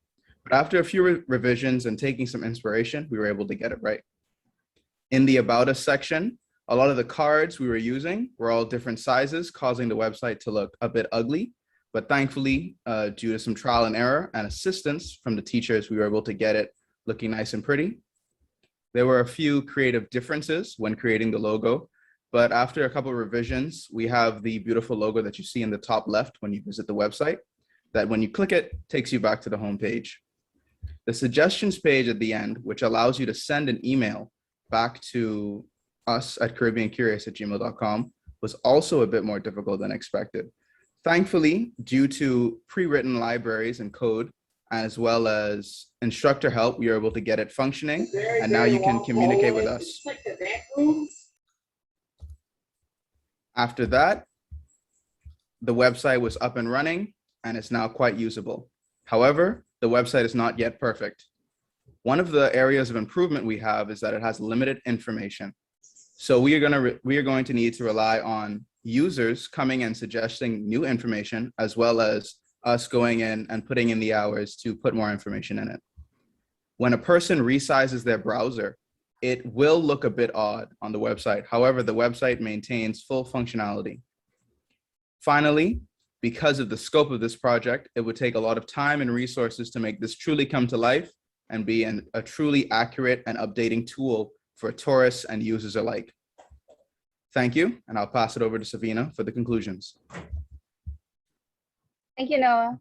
But after a few revisions and taking some inspiration, we were able to get it right. In the About Us section, a lot of the cards we were using were all different sizes, causing the website to look a bit ugly. But thankfully, due to some trial and error and assistance from the teachers, we were able to get it looking nice and pretty. There were a few creative differences when creating the logo, but after a couple of revisions, we have the beautiful logo that you see in the top left when you visit the website, that when you click it, takes you back to the home page. The suggestions page at the end, which allows you to send an email back to us at caribbeancurious@gmail.com, was also a bit more difficult than expected. Thankfully, due to pre-written libraries and code, as well as instructor help, we were able to get it functioning, and now you can communicate with us. After that, the website was up and running, and it's now quite usable. However, the website is not yet perfect. One of the areas of improvement we have is that it has limited information. So we are going to need to rely on users coming and suggesting new information, as well as us going in and putting in the hours to put more information in it. When a person resizes their browser, it will look a bit odd on the website. However, the website maintains full functionality. Finally, because of the scope of this project, it would take a lot of time and resources to make this truly come to life and be a truly accurate and updating tool for tourists and users alike. Thank you, and I'll pass it over to Savina for the conclusions. Thank you, Noah.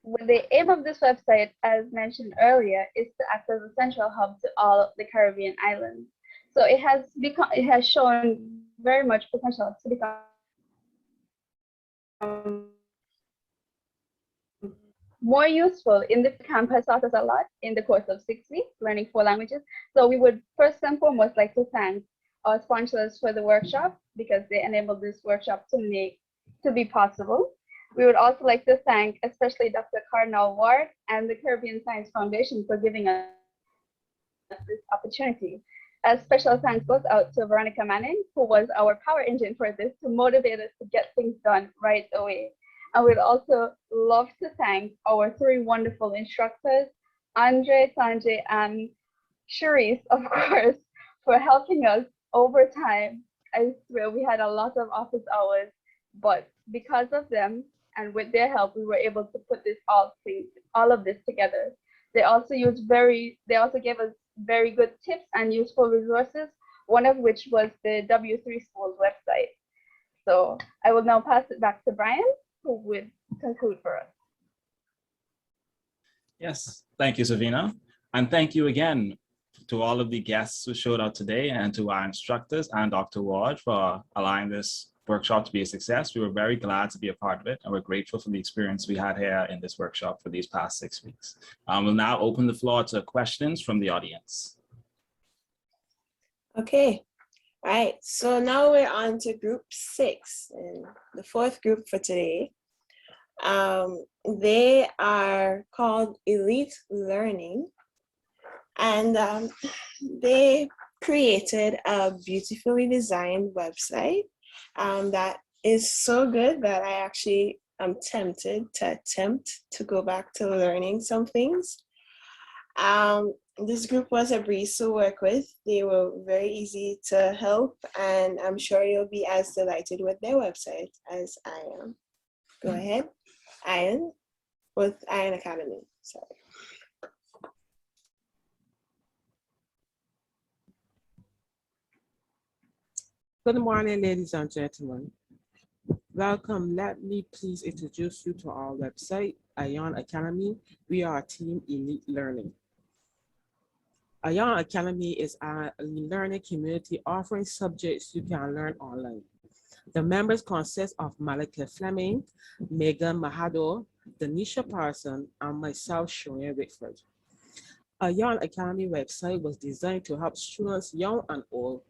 The aim of this website, as mentioned earlier, is to act as a central hub to all of the Caribbean islands. So it has shown very much potential to become more useful. In the camp has taught us a lot in the course of 6 weeks, learning 4 languages. So we would first and foremost like to thank our sponsors for the workshop, because they enabled this workshop to be possible. We would also like to thank especially Dr. Cardinal Ward and the Caribbean Science Foundation for giving us this opportunity. A special thanks goes out to Veronica Manning, who was our power engine for this, to motivate us to get things done right away. And we'd also love to thank our 3 wonderful instructors, Andre, Sanjay, and Cherise, of course, for helping us over time. I swear we had a lot of office hours, but because of them and with their help, we were able to put all of this together. They also gave us very good tips and useful resources, one of which was the W3 Schools website. So I will now pass it back to Brian, who would conclude for us. Yes, thank you, Savina. And thank you again to all of the guests who showed up today, and to our instructors and Dr. Ward for allowing this workshop to be a success. We were very glad to be a part of it, and we're grateful for the experience we had here in this workshop for these past 6 weeks. We'll now open the floor to questions from the audience. Okay, all right. So now we're on to group 6, and the 4th group for today. They are called Elite Learning, and they created a beautifully designed website that is so good that I actually am tempted to go back to learning some things. This group was a breeze to work with. They were very easy to help, and I'm sure you'll be as delighted with their website as I am. Go ahead, Ian, with Ian Academy. Sorry. Good morning, ladies and gentlemen. Welcome. Let me please introduce you to our website, Ion Academy. We are Team Elite Learning. Ion Academy is a learning community offering subjects you can learn online. The members consist of Malika Fleming, Megan Mahado, Denisha Parson, and myself, Shireen Whitford. Ion Academy website was designed to help students, young and old,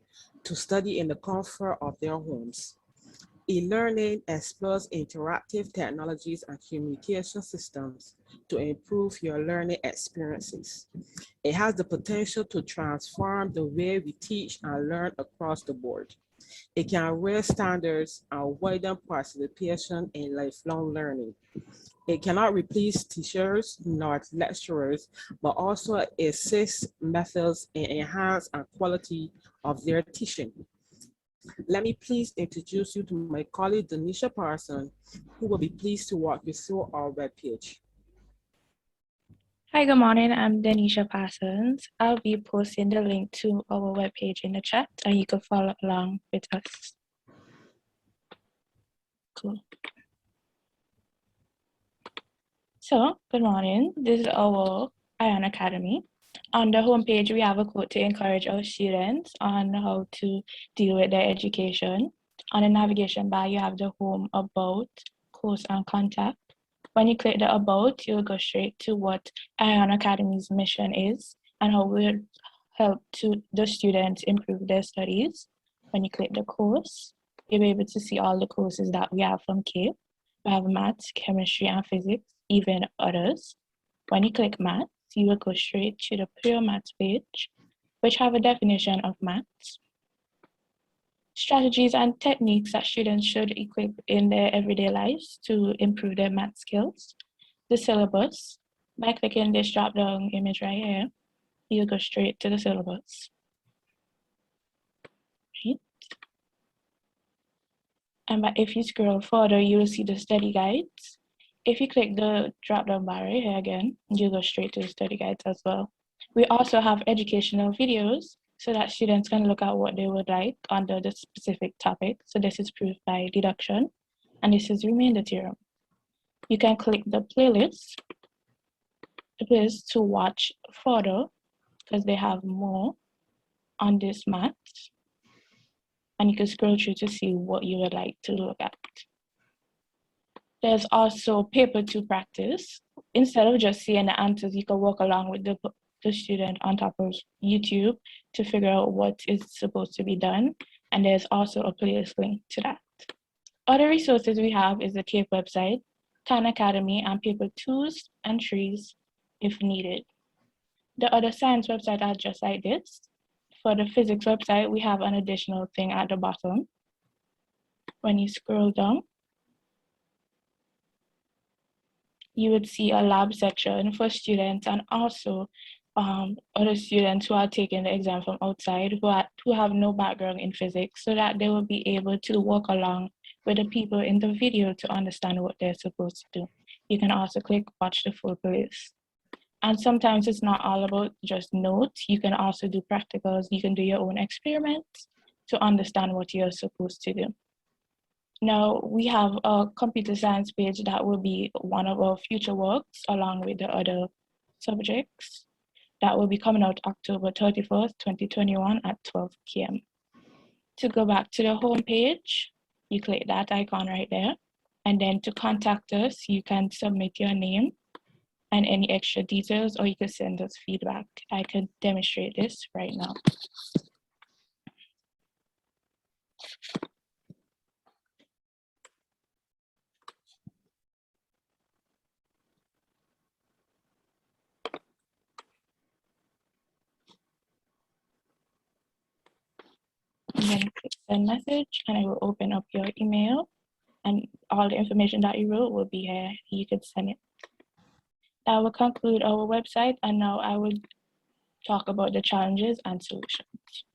to study in the comfort of their homes. E-learning explores interactive technologies and communication systems to improve your learning experiences. It has the potential to transform the way we teach and learn across the board. It can raise standards and widen participation in lifelong learning. It cannot replace teachers nor lecturers, but also assist methods and enhance the quality of their teaching. Let me please introduce you to my colleague, Denisha Parson, who will be pleased to walk you through our webpage. Hi, good morning. I'm Denisha Parsons. I'll be posting the link to our webpage in the chat and you can follow along with us. Cool. So, good morning. This is our Ion Academy. On the homepage, we have a quote to encourage our students on how to deal with their education. On the navigation bar, you have the home, about, course, and contact. When you click the about, you'll go straight to what Ion Academy's mission is and how we'll help to the students improve their studies. When you click the course, you'll be able to see all the courses that we have from CAPE. We have maths, chemistry, and physics, even others. When you click maths, you will go straight to the pure maths page, which have a definition of maths, strategies and techniques that students should equip in their everyday lives to improve their math skills, the syllabus. By clicking this drop-down image right here, you'll go straight to the syllabus. Right? And if you scroll further, you will see the study guides. If you click the drop-down bar right here again, you go straight to the study guides as well. We also have educational videos so that students can look at what they would like under the specific topic. So this is proof by deduction, and this is remainder theorem. You can click the playlist to watch further because they have more on this math, and you can scroll through to see what you would like to look at. There's also paper to practice. Instead of just seeing the answers, you can walk along with the student on top of YouTube to figure out what is supposed to be done. And there's also a playlist link to that. Other resources we have is the CAPE website, Khan Academy, and paper 2s and 3s if needed. The other science website are just like this. For the physics website, we have an additional thing at the bottom. When you scroll down, you would see a lab section for students and also other students who are taking the exam from outside who have no background in physics, so that they will be able to walk along with the people in the video to understand what they're supposed to do. You can also click watch the full playlist. And sometimes it's not all about just notes. You can also do practicals. You can do your own experiments to understand what you're supposed to do. Now, we have a computer science page that will be one of our future works along with the other subjects that will be coming out October 31st, 2021 at 12 p.m. To go back to the home page, you click that icon right there. And then to contact us, you can submit your name and any extra details, or you can send us feedback. I can demonstrate this right now. And then click send message, and I will open up your email, and all the information that you wrote will be here. You could send it. That will conclude our website, and now I will talk about the challenges and solutions.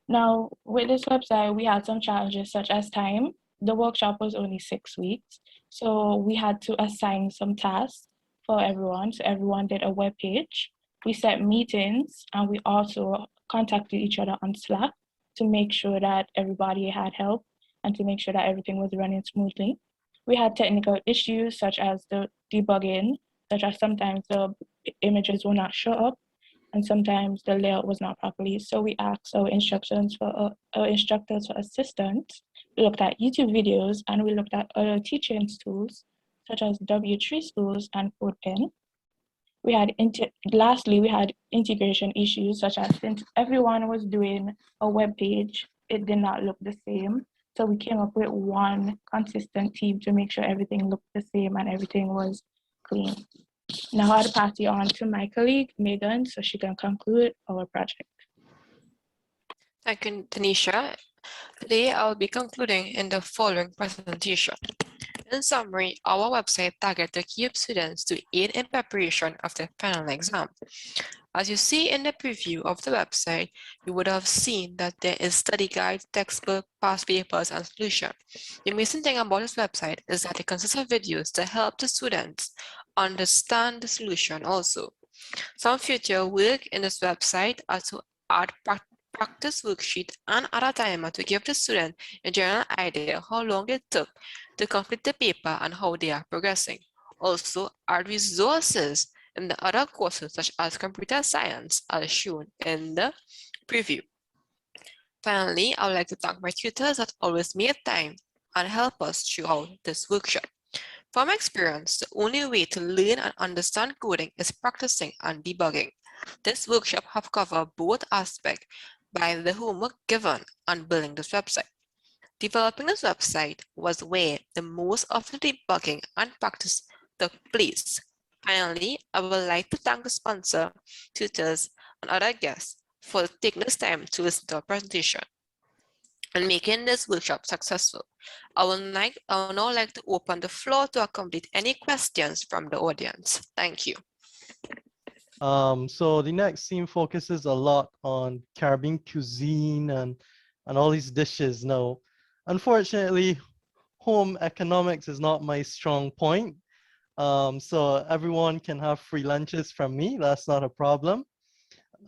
Now, with this website, we had some challenges such as time. The workshop was only 6 weeks, so we had to assign some tasks for everyone. So everyone did a web page. We set meetings, and we also contacted each other on Slack to make sure that everybody had help and to make sure that everything was running smoothly. We had technical issues such as the debugging, such as sometimes the images will not show up and sometimes the layout was not properly. So we asked our instructors for assistance. We looked at YouTube videos and we looked at other teaching tools such as W3 Schools and CodePen. Lastly, we had integration issues such as since everyone was doing a web page, it did not look the same. So we came up with one consistent team to make sure everything looked the same and everything was clean. Now I'll pass you on to my colleague, Megan, so she can conclude our project. Thank you, Tanisha. Today, I'll be concluding in the following presentation. In summary, our website targets to keep students to aid in preparation of the final exam. As you see in the preview of the website, you would have seen that there is study guide, textbook, past papers, and solution. The amazing thing about this website is that it consists of videos to help the students understand the solution also. Some future work in this website are to add practice worksheet and add a timer to give the student a general idea how long it took to complete the paper and how they are progressing. Also, add resources in the other courses such as computer science as shown in the preview. Finally, I would like to thank my tutors that always made time and help us throughout this workshop. From experience, the only way to learn and understand coding is practicing and debugging. This workshop have covered both aspects by the homework given and building this website. Developing this website was where the most of the debugging and practice took place. Finally, I would like to thank the sponsor, tutors, and other guests for taking this time to listen to our presentation and making this workshop successful. I would now like to open the floor to accommodate any questions from the audience. Thank you. So the next scene focuses a lot on Caribbean cuisine and all these dishes. Now, unfortunately, home economics is not my strong point. So everyone can have free lunches from me. That's not a problem.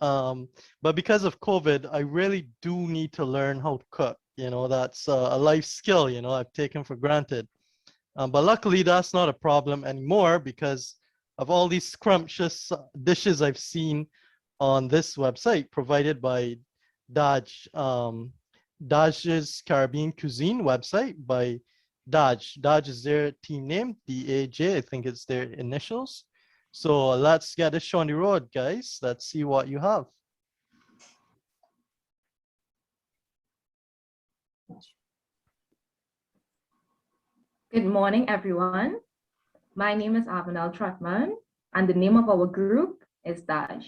But because of COVID, I really do need to learn how to cook. You know, that's a life skill, you know, I've taken for granted. But luckily, that's not a problem anymore because of all these scrumptious dishes I've seen on this website provided by Daj. Daj's Caribbean Cuisine website by Daj. Daj is their team name, D-A-J, I think it's their initials. So let's get this show on the road, guys. Let's see what you have. Good morning, everyone. My name is Avanel Trotman, and the name of our group is Daj.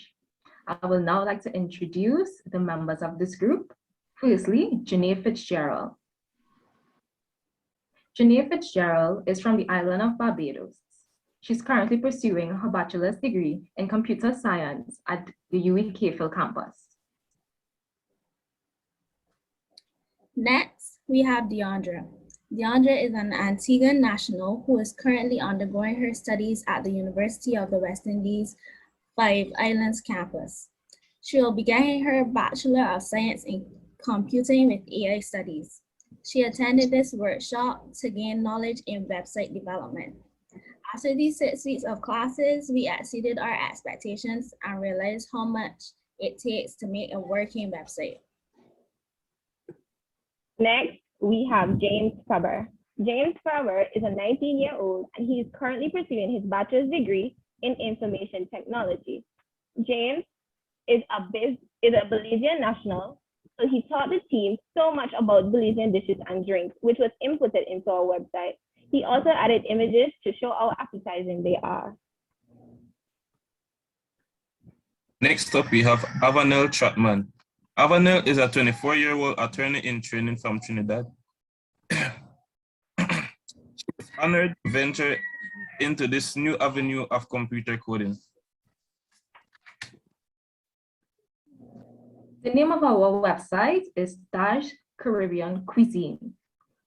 I will now like to introduce the members of this group. Firstly, Janae Fitzgerald. Janae Fitzgerald is from the island of Barbados. She's currently pursuing her bachelor's degree in computer science at the UWI-Cayfield campus. Next, we have Deandra. Deandra is an Antiguan national who is currently undergoing her studies at the University of the West Indies, Five Islands campus. She will be getting her Bachelor of Science in Computing with AI Studies. She attended this workshop to gain knowledge in website development. After these 6 weeks of classes, we exceeded our expectations and realized how much it takes to make a working website. Next, we have James Faber. James Faber is a 19-year-old and he is currently pursuing his bachelor's degree in information technology. James is a Belizean national, so he taught the team so much about Belizean dishes and drinks, which was inputted into our website. He also added images to show how appetizing they are. Next up, we have Avanel Trotman. Avanel is a 24-year-old attorney in training from Trinidad. She is honored to venture into this new avenue of computer coding. The name of our website is Daj Caribbean Cuisine.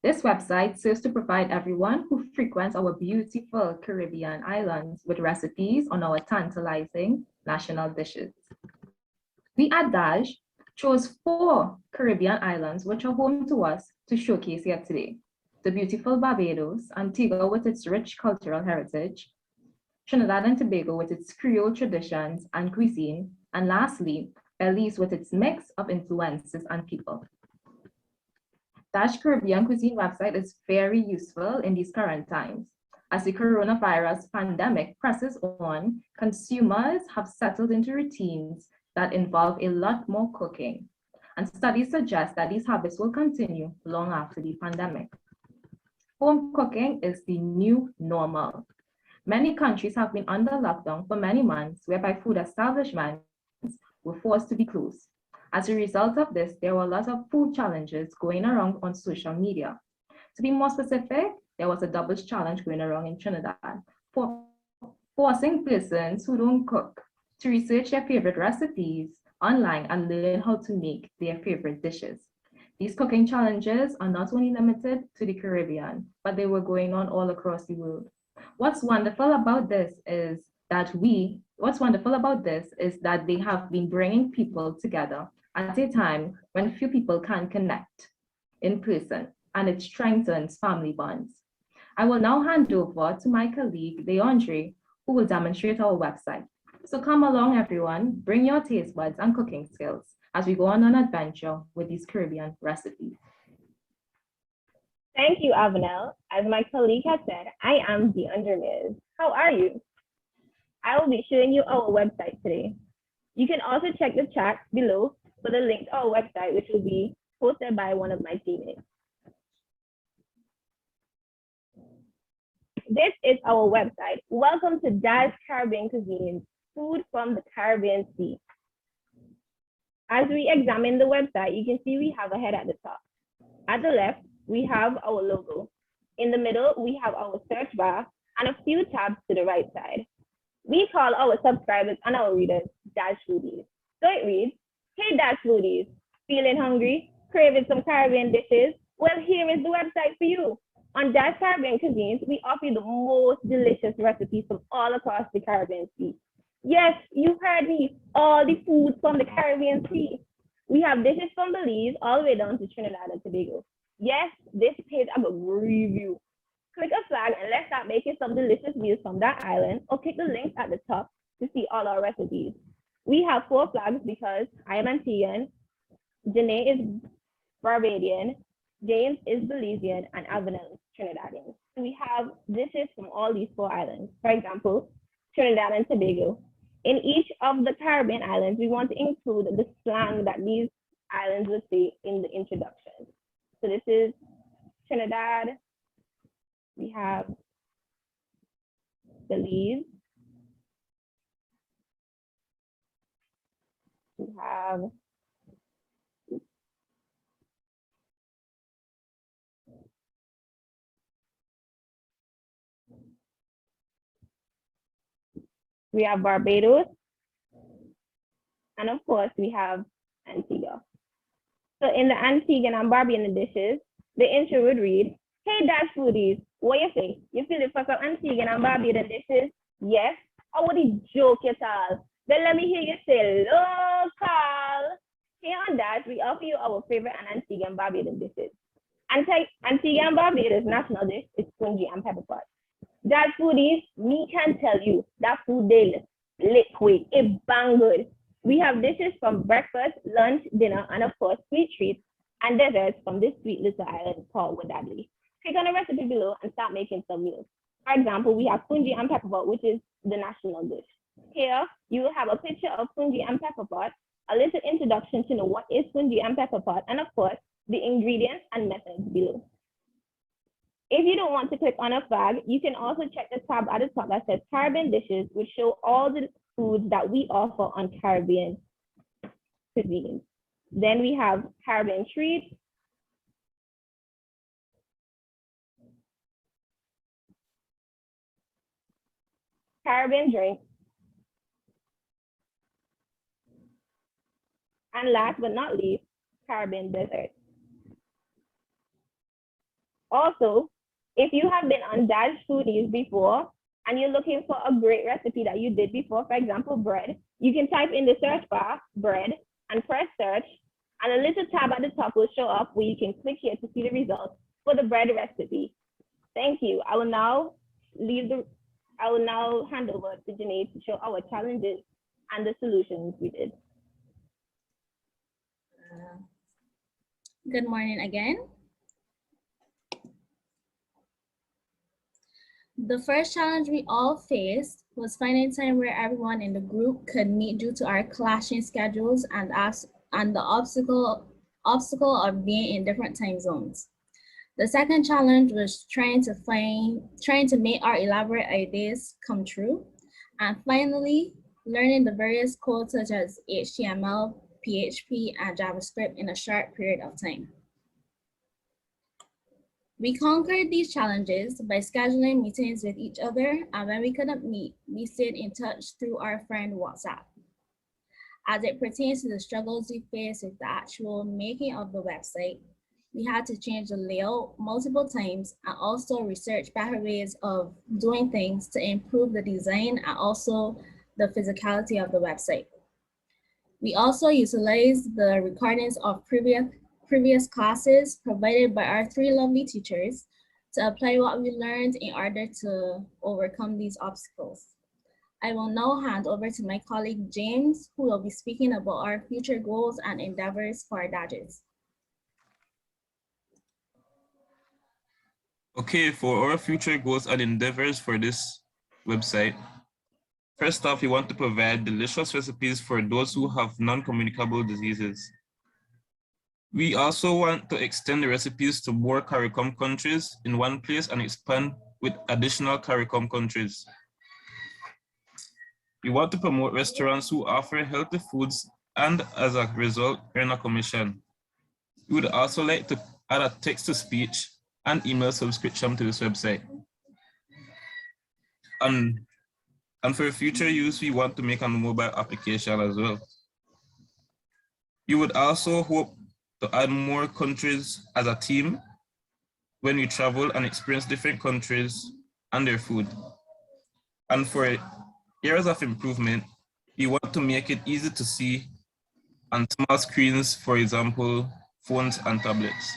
This website serves to provide everyone who frequents our beautiful Caribbean islands with recipes on our tantalizing national dishes. We at Daj chose 4 Caribbean islands which are home to us to showcase here today. The beautiful Barbados, Antigua with its rich cultural heritage, Trinidad and Tobago with its Creole traditions and cuisine, and lastly, Belize with its mix of influences and people. Dash Caribbean Cuisine website is very useful in these current times. As the coronavirus pandemic presses on, consumers have settled into routines that involve a lot more cooking. And studies suggest that these habits will continue long after the pandemic. Home cooking is the new normal. Many countries have been under lockdown for many months, whereby food establishments were forced to be closed. As a result of this, there were a lot of food challenges going around on social media. To be more specific, there was a double challenge going around in Trinidad for forcing persons who don't cook to research their favorite recipes online and learn how to make their favorite dishes. These cooking challenges are not only limited to the Caribbean, but they were going on all across the world. What's wonderful about this is that they have been bringing people together at a time when few people can connect in person, and it strengthens family bonds. I will now hand over to my colleague, Leandre, who will demonstrate our website. So come along, everyone, bring your taste buds and cooking skills as we go on an adventure with these Caribbean recipes. Thank you, Avanel. As my colleague has said, I am Deandra Miz. How are you? I will be showing you our website today. You can also check the chat below for the link to our website, which will be posted by one of my teammates. This is our website. Welcome to Dash Caribbean Cuisine, food from the Caribbean Sea. As we examine the website, you can see we have a head at the top. At the left, we have our logo. In the middle, we have our search bar and a few tabs to the right side. We call our subscribers and our readers Dash Foodies. So it reads, hey Dash Foodies, feeling hungry, craving some Caribbean dishes? Well, here is the website for you. On Dash Caribbean Cuisines, we offer you the most delicious recipes from all across the Caribbean Sea. Yes, you heard me, all the foods from the Caribbean Sea. We have dishes from Belize all the way down to Trinidad and Tobago. Yes, this page I will review. Click a flag and let's start making some delicious meals from that island, or click the link at the top to see all our recipes. We have 4 flags because I am Antiguan, Janae is Barbadian, James is Belizean, and Avanel is Trinidadian. So we have dishes from all these 4 islands. For example, Trinidad and Tobago. In each of the Caribbean islands, we want to include the slang that these islands would say in the introduction. So this is Trinidad. We have Belize. We have Barbados, and of course we have Antigua. So in the Antiguan and Barbudan dishes, the intro would read, hey Dash Foodies, what you say? You feel it for some Antiguan and Barbudan dishes? Yes? I wouldn't joke at all. Then let me hear you say local. Here on Dash, we offer you our favorite and Antiguan and Barbudan dishes. Antigua and Barbuda's national dish is spongy and pepper pot. Dash Foodies, me can tell you that food they liquid, it bang good. We have dishes from breakfast, lunch, dinner, and of course, sweet treats and desserts from this sweet little island called Wadadli. Click on the recipe below and start making some meals. For example, we have punji and pepper pot, which is the national dish. Here, you will have a picture of punji and pepper pot, a little introduction to know what is punji and pepper pot, and of course, the ingredients and methods below. If you don't want to click on a flag, you can also check the tab at the top that says Caribbean Dishes, which show all the foods that we offer on Caribbean cuisine. Then we have Caribbean Treats, Caribbean Drinks, and last but not least, Caribbean Desserts. Also, if you have been on Dash Foodies before and you're looking for a great recipe that you did before, for example, bread, you can type in the search bar, bread, and press search, And a little tab at the top will show up where you can click here to see the results for the bread recipe. Thank you. I will now hand over to Janae to show our challenges and the solutions we did. Good morning again. The first challenge we all faced was finding time where everyone in the group could meet due to our clashing schedules and the obstacle of being in different time zones. The second challenge was trying to make our elaborate ideas come true. And finally, learning the various codes such as HTML, PHP, and JavaScript in a short period of time. We conquered these challenges by scheduling meetings with each other, and when we couldn't meet, we stayed in touch through our friend WhatsApp. As it pertains to the struggles we faced with the actual making of the website, we had to change the layout multiple times and also research better ways of doing things to improve the design and also the physicality of the website. We also utilized the recordings of previous classes provided by our three lovely teachers to apply what we learned in order to overcome these obstacles. I will now hand over to my colleague James, who will be speaking about our future goals and endeavors for our DAGs. Okay, for our future goals and endeavors for this website, first off, we want to provide delicious recipes for those who have non-communicable diseases. We also want to extend the recipes to more CARICOM countries in one place and expand with additional CARICOM countries. We want to promote restaurants who offer healthy foods and as a result, earn a commission. We would also like to add a text-to-speech and email subscription to this website. And for future use, we want to make a mobile application as well. We would also hope to add more countries as a team when we travel and experience different countries and their food. And for areas of improvement, we want to make it easy to see on small screens, for example, phones and tablets.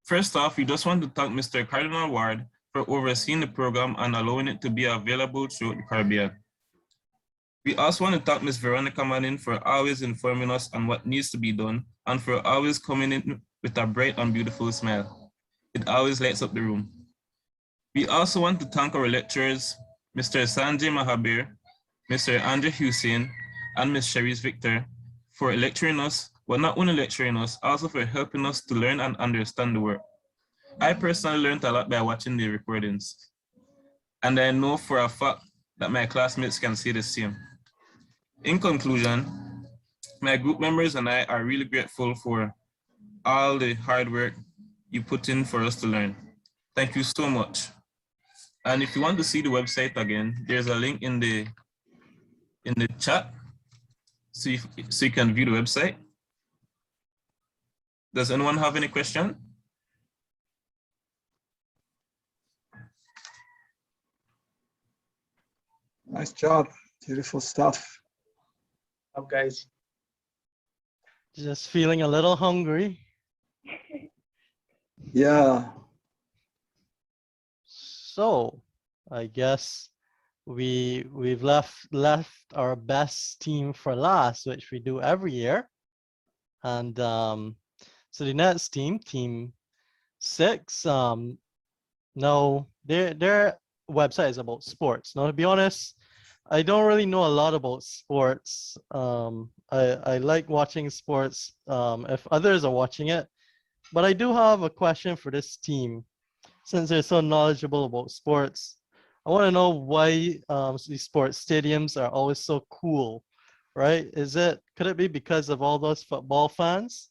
First off, we just want to thank Mr. Cardinal Ward for overseeing the program and allowing it to be available throughout the Caribbean. We also want to thank Ms. Veronica Manning for always informing us on what needs to be done and for always coming in with a bright and beautiful smile. It always lights up the room. We also want to thank our lecturers, Mr. Sanjay Mahabir, Mr. Andrew Hussein, and Ms. Cherise Victor for lecturing us, but not only lecturing us, also for helping us to learn and understand the work. I personally learned a lot by watching the recordings, and I know for a fact that my classmates can say the same. In conclusion, my group members and I are really grateful for all the hard work you put in for us to learn. Thank you so much. And if you want to see the website again, there's a link in the chat so you can view the website. Does anyone have any question? Nice job. Beautiful stuff. Up, guys. Just feeling a little hungry. Yeah. So I guess we've left our best team for last, which we do every year. And so the next team, Team 6, no, their website is about sports. Now, to be honest, I don't really know a lot about sports. I like watching sports if others are watching it, but I do have a question for this team. Since they're so knowledgeable about sports, I want to know why these sports stadiums are always so cool, right? Could it be because of all those football fans?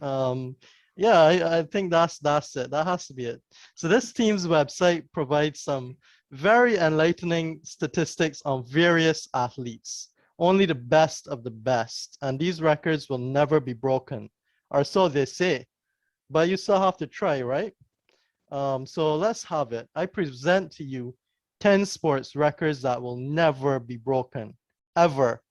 Yeah, I think that's it. That has to be it. So this team's website provides some very enlightening statistics on various athletes, only the best of the best, and these records will never be broken, or so they say, but you still have to try, right? So let's have it. I present to you 10 sports records that will never be broken, ever,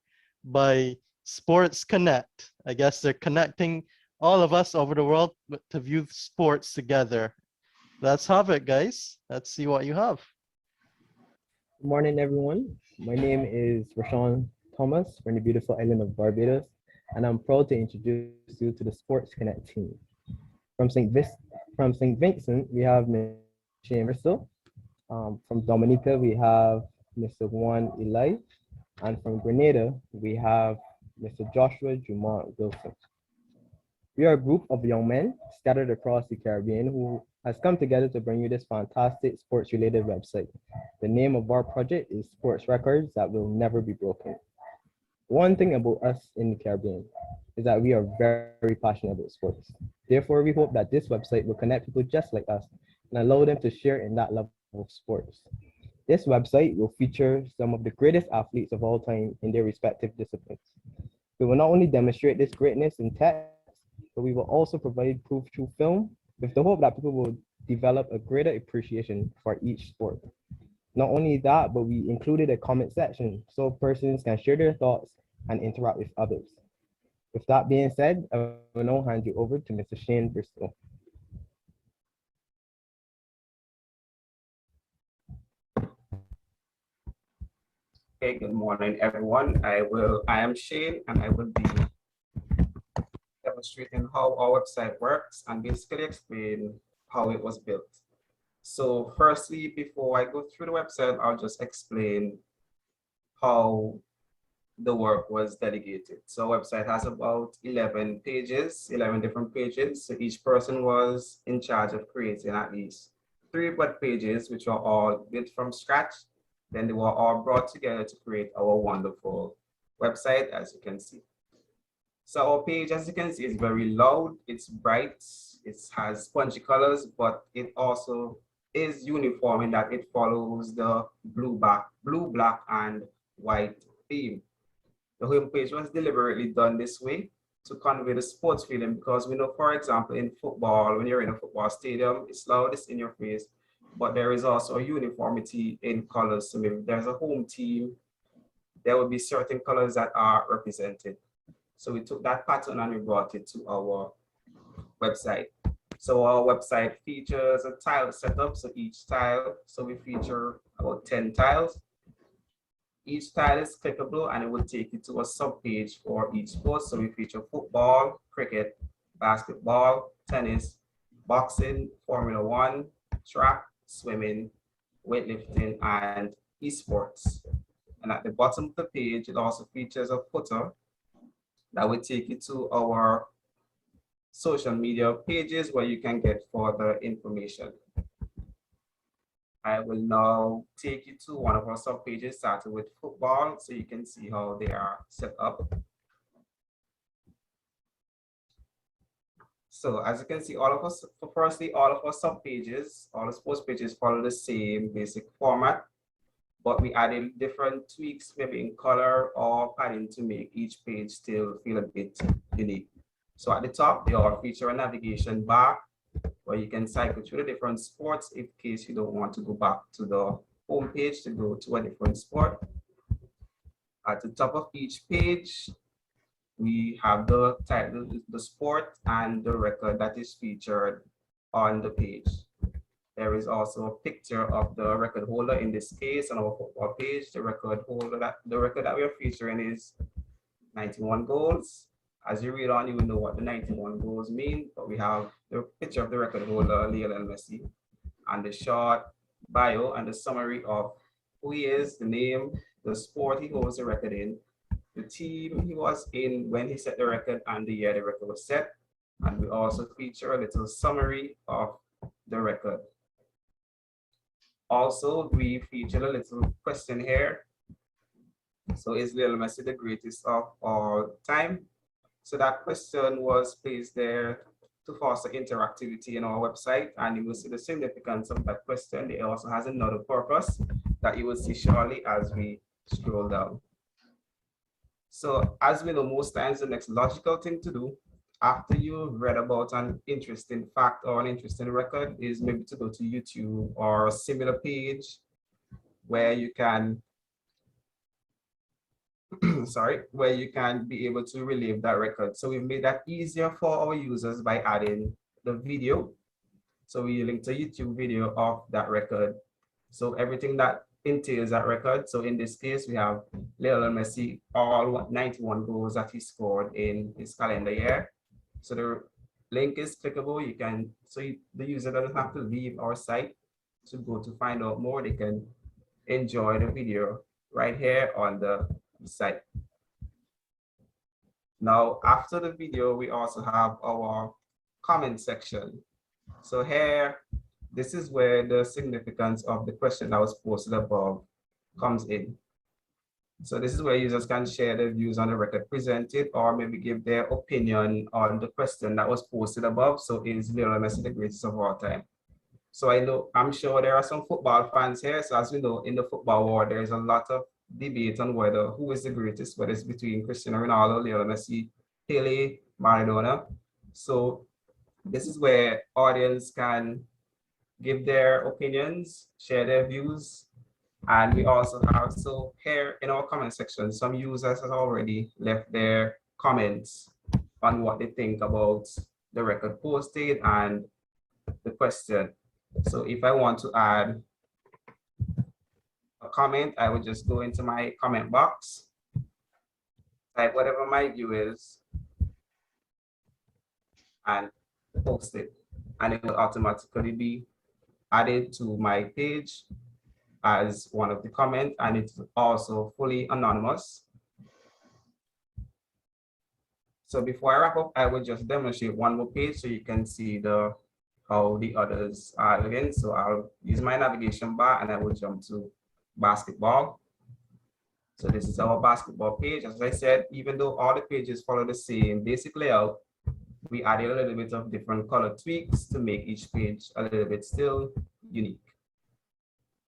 by Sports Connect. I guess they're connecting all of us over the world to view sports together. Let's have it, guys. Let's see what you have. Good morning, everyone. My name is Rashawn Thomas from the beautiful island of Barbados, and I'm proud to introduce you to the Sports Connect team. From St. Vincent, we have Ms. Shane Bristol. From Dominica, we have Mr. Juan Eli. And from Grenada, we have Mr. Joshua Jumont Wilson. We are a group of young men scattered across the Caribbean who has come together to bring you this fantastic sports-related website. The name of our project is Sports Records That Will Never Be Broken. One thing about us in the Caribbean is that we are very passionate about sports. Therefore, we hope that this website will connect people just like us and allow them to share in that love of sports. This website will feature some of the greatest athletes of all time in their respective disciplines. We will not only demonstrate this greatness in text, but we will also provide proof through film with the hope that people will develop a greater appreciation for each sport. Not only that, but we included a comment section so persons can share their thoughts and interact with others. With that being said, I will now hand you over to Mr. Shane Bristol. Okay, good morning, everyone. I am Shane, and I will be demonstrating how our website works and basically explain how it was built. So firstly, before I go through the website, I'll just explain how the work was delegated. So our website has about 11 pages, 11 different pages. So each person was in charge of creating at least 3 web pages, which are all built from scratch. Then they were all brought together to create our wonderful website, as you can see. So our page, as you can see, is very loud, it's bright, it has spongy colors, but it also is uniform in that it follows the blue, black, and white theme. The homepage was deliberately done this way to convey the sports feeling, because we know, for example, in football, when you're in a football stadium, it's loud, it's in your face, but there is also a uniformity in colors. So if there's a home team, there will be certain colors that are represented. So we took that pattern and we brought it to our website. So our website features a tile setup. So each tile, so we feature about 10 tiles. Each tile is clickable and it will take you to a sub-page for each sport. So we feature football, cricket, basketball, tennis, boxing, Formula 1, track, swimming, weightlifting, and esports. And at the bottom of the page, it also features a footer that will take you to our social media pages where you can get further information. I will now take you to one of our sub pages, starting with football, so you can see how they are set up. So as you can see, all of us, firstly, all of our sub pages, all the sports pages follow the same basic format, but we added different tweaks, maybe in color or padding, to make each page still feel a bit unique. So at the top, they all feature a navigation bar where you can cycle through the different sports in case you don't want to go back to the home page to go to a different sport. At the top of each page, we have the title, the sport, and the record that is featured on the page. There is also a picture of the record holder. In this case, on our football page, the record that we are featuring is 91 goals. As you read on, you will know what the 91 goals mean, but we have the picture of the record holder, Lionel Messi, and the short bio and the summary of who he is, the name, the sport he holds the record in, the team he was in when he set the record, and the year the record was set. And we also feature a little summary of the record. Also, we featured a little question here. So is Lionel Messi the greatest of all time? So that question was placed there to foster interactivity in our website, and you will see the significance of that question. It also has another purpose that you will see shortly as we scroll down. So as we know, most times the next logical thing to do after you've read about an interesting fact or an interesting record is maybe to go to YouTube or a similar page where you can, where you can be able to relive that record. So we've made that easier for our users by adding the video. So we link to YouTube video of that record. So everything that entails that record. So in this case, we have Lionel Messi, all 91 goals that he scored in his calendar year. So the link is clickable. You can, the user doesn't have to leave our site to go to find out more. They can enjoy the video right here on the site. Now, after the video, we also have our comment section. So here, this is where the significance of the question that was posted above comes in. So this is where users can share their views on the record presented, or maybe give their opinion on the question that was posted above. So is Lionel Messi the greatest of all time? So I'm sure there are some football fans here. So as we know, in the football world, there's a lot of debate on who is the greatest, whether it's between Cristiano Ronaldo, Lionel Messi, Pele, Maradona. So this is where audience can give their opinions, share their views. And we also have, so here in our comment section, some users have already left their comments on what they think about the record posted and the question. So if I want to add a comment, I would just go into my comment box, type whatever my view is, and post it. And it will automatically be added to my page as one of the comments, and it's also fully anonymous. So before I wrap up, I will just demonstrate one more page so you can see how the others are looking. So I'll use my navigation bar and I will jump to basketball. So this is our basketball page. As I said, even though all the pages follow the same basic layout, we added a little bit of different color tweaks to make each page a little bit still unique.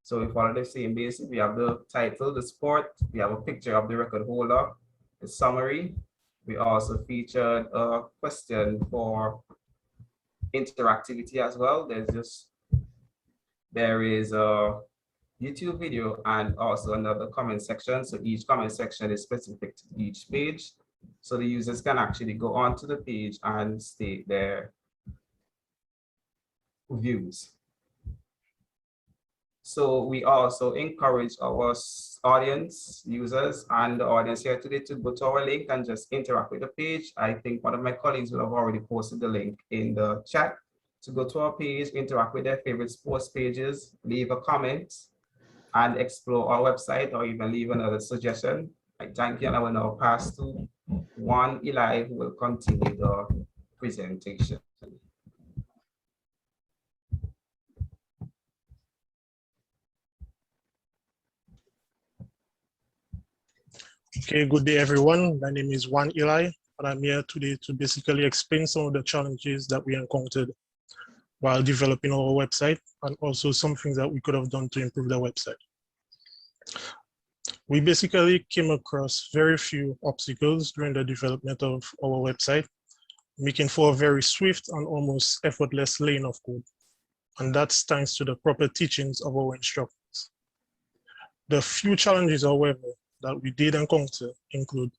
So we follow the same basic. We have the title, the sport. We have a picture of the record holder, the summary. We also featured a question for interactivity as well. There is a YouTube video and also another comment section. So each comment section is specific to each page. So the users can actually go onto the page and state their views. So we also encourage our audience, users, and the audience here today to go to our link and just interact with the page. I think one of my colleagues will have already posted the link in the chat to go to our page, interact with their favorite sports pages, leave a comment, and explore our website, or even leave another suggestion. I thank you, and I will now pass to Juan Eli, who will continue the presentation. Okay, good day, everyone. My name is Juan Eli, and I'm here today to basically explain some of the challenges that we encountered while developing our website, and also some things that we could have done to improve the website. We basically came across very few obstacles during the development of our website, making for a very swift and almost effortless laying of code. And that's thanks to the proper teachings of our instructors. The few challenges, however, that we did encounter include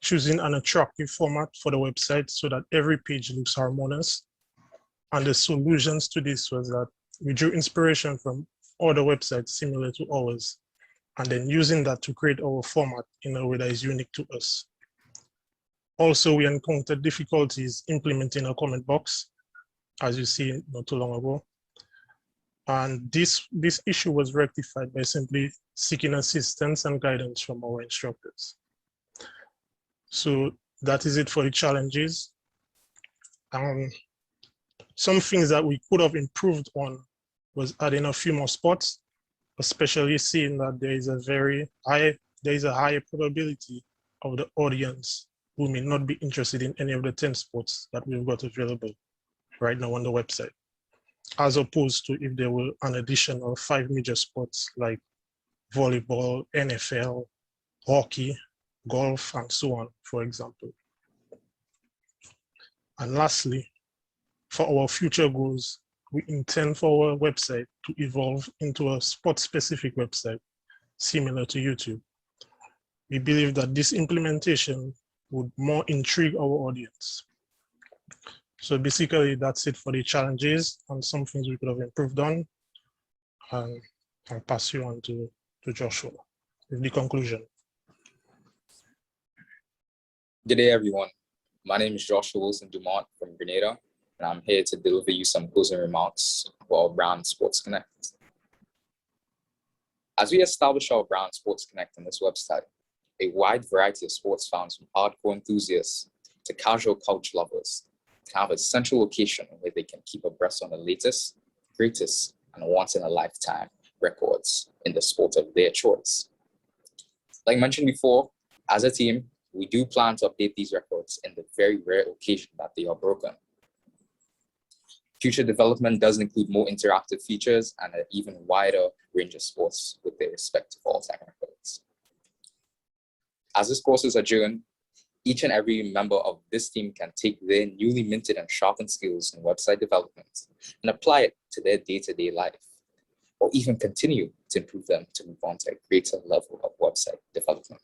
choosing an attractive format for the website so that every page looks harmonious. And the solutions to this was that we drew inspiration from other websites similar to ours, and then using that to create our format in a way that is unique to us. Also, we encountered difficulties implementing a comment box, as you see not too long ago. And this issue was rectified by simply seeking assistance and guidance from our instructors. So that is it for the challenges. Some things that we could have improved on was adding a few more spots, especially seeing that there is a higher probability of the audience who may not be interested in any of the 10 sports that we've got available right now on the website, as opposed to if there were an additional 5 major sports like volleyball, NFL, hockey, golf, and so on, for example. And lastly, for our future goals, we intend for our website to evolve into a sport-specific website similar to YouTube. We believe that this implementation would more intrigue our audience. So basically, that's it for the challenges and some things we could have improved on. And I'll pass you on to Joshua with the conclusion. Good day, everyone. My name is Joshua Wilson Dumont from Grenada, and I'm here to deliver you some closing remarks for our brand Sports Connect. As we establish our brand Sports Connect on this website, a wide variety of sports fans from hardcore enthusiasts to casual couch lovers can have a central location where they can keep abreast on the latest, greatest, and once-in-a-lifetime records in the sport of their choice. Like mentioned before, as a team, we do plan to update these records in the very rare occasion that they are broken. Future development does include more interactive features and an even wider range of sports with their respective all-time records. As this course is adjourned, each and every member of this team can take their newly minted and sharpened skills in website development and apply it to their day-to-day life, or even continue to improve them to move on to a greater level of website development.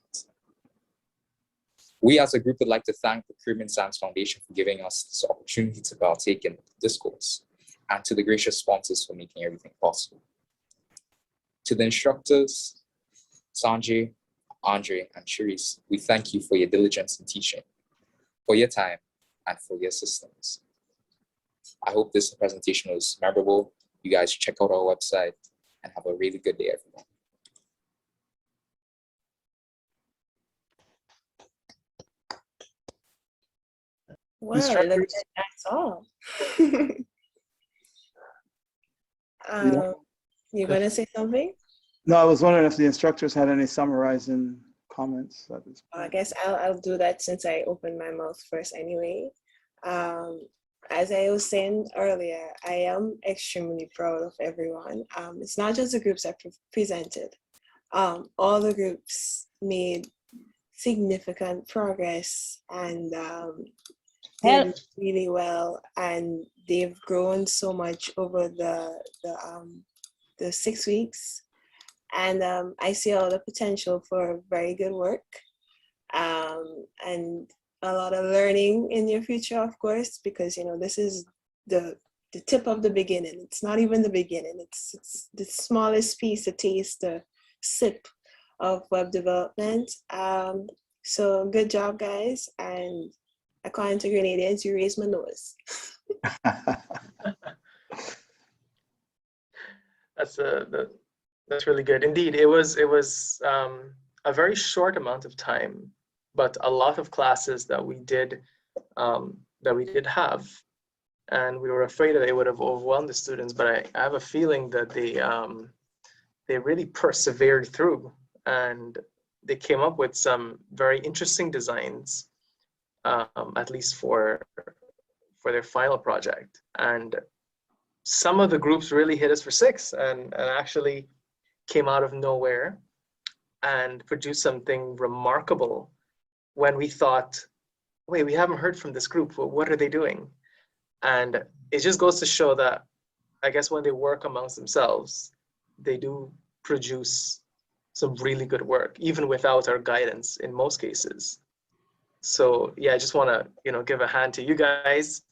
We as a group would like to thank the Caribbean Science Foundation for giving us this opportunity to partake in this course, and to the gracious sponsors for making everything possible. To the instructors, Sanjay, Andre, and Cherise, we thank you for your diligence in teaching, for your time, and for your assistance. I hope this presentation was memorable. You guys check out our website and have a really good day, everyone. Wow, look at that's all. You gonna say something? No, I was wondering if the instructors had any summarizing comments. I guess I'll do that since I opened my mouth first anyway. As I was saying earlier, I am extremely proud of everyone. It's not just the groups that presented. All the groups made significant progress and did really well, and they've grown so much over the 6 weeks. And I see all the potential for very good work and a lot of learning in your future, of course, because, you know, this is the tip of the beginning. It's not even the beginning. It's the smallest piece, a taste, a sip of web development. So good job, guys. And according to Grenadians, you raised my nose. That's really good. Indeed, it was a very short amount of time, but a lot of classes that we did have, and we were afraid that they would have overwhelmed the students. But I have a feeling that they really persevered through, and they came up with some very interesting designs, at least for their final project. And some of the groups really hit us for 6 and actually came out of nowhere and produced something remarkable when we thought, wait, we haven't heard from this group. Well, what are they doing? And it just goes to show that, I guess, when they work amongst themselves, they do produce some really good work, even without our guidance in most cases. So yeah, I just want to, give a hand to you guys.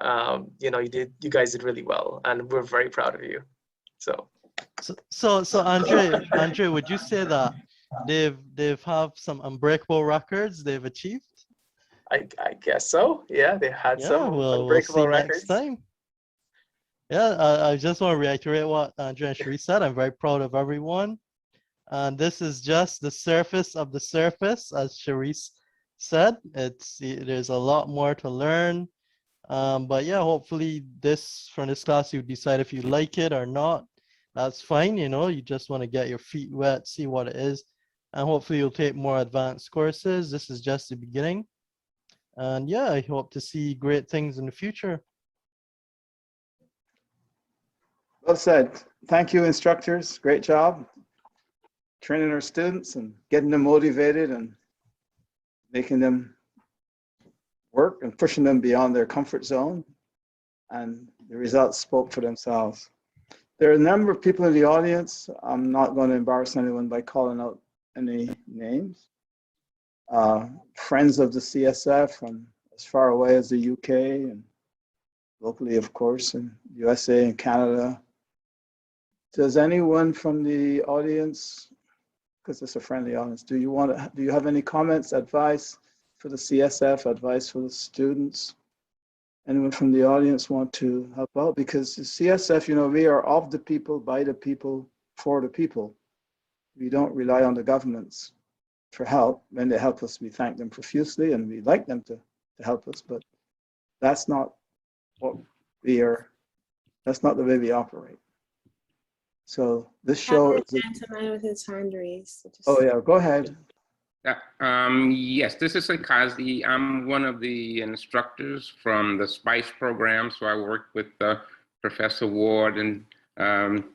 You guys did really well, and we're very proud of you. So Andre, would you say that they've have some unbreakable records they've achieved? I guess so. Yeah, they had some we'll unbreakable see records. next time. Yeah, I just want to reiterate what Andre and Cherise said. I'm very proud of everyone. And this is just the surface of the surface, as Cherise said. There's a lot more to learn. But yeah, hopefully from this class you decide if you like it or not. That's fine, you just want to get your feet wet, see what it is, and hopefully you'll take more advanced courses. This is just the beginning. And yeah, I hope to see great things in the future. Well said. Thank you, instructors. Great job training our students and getting them motivated and making them work and pushing them beyond their comfort zone. And the results spoke for themselves. There are a number of people in the audience. I'm not going to embarrass anyone by calling out any names. Friends of the CSF from as far away as the UK and locally, of course, in USA and Canada. Does anyone from the audience, because it's a friendly audience, do you have any comments, advice for the CSF, advice for the students? Anyone from the audience want to help out? Because the CSF, you know, we are of the people, by the people, for the people. We don't rely on the governments for help. When they help us, we thank them profusely and we like them to help us, but that's not what we are, that's not the way we operate. So this show is. Gentleman with his hand raised. Oh yeah, go ahead. Yes, this is Kazi. I'm one of the instructors from the SPICE program. So I work with Professor Ward and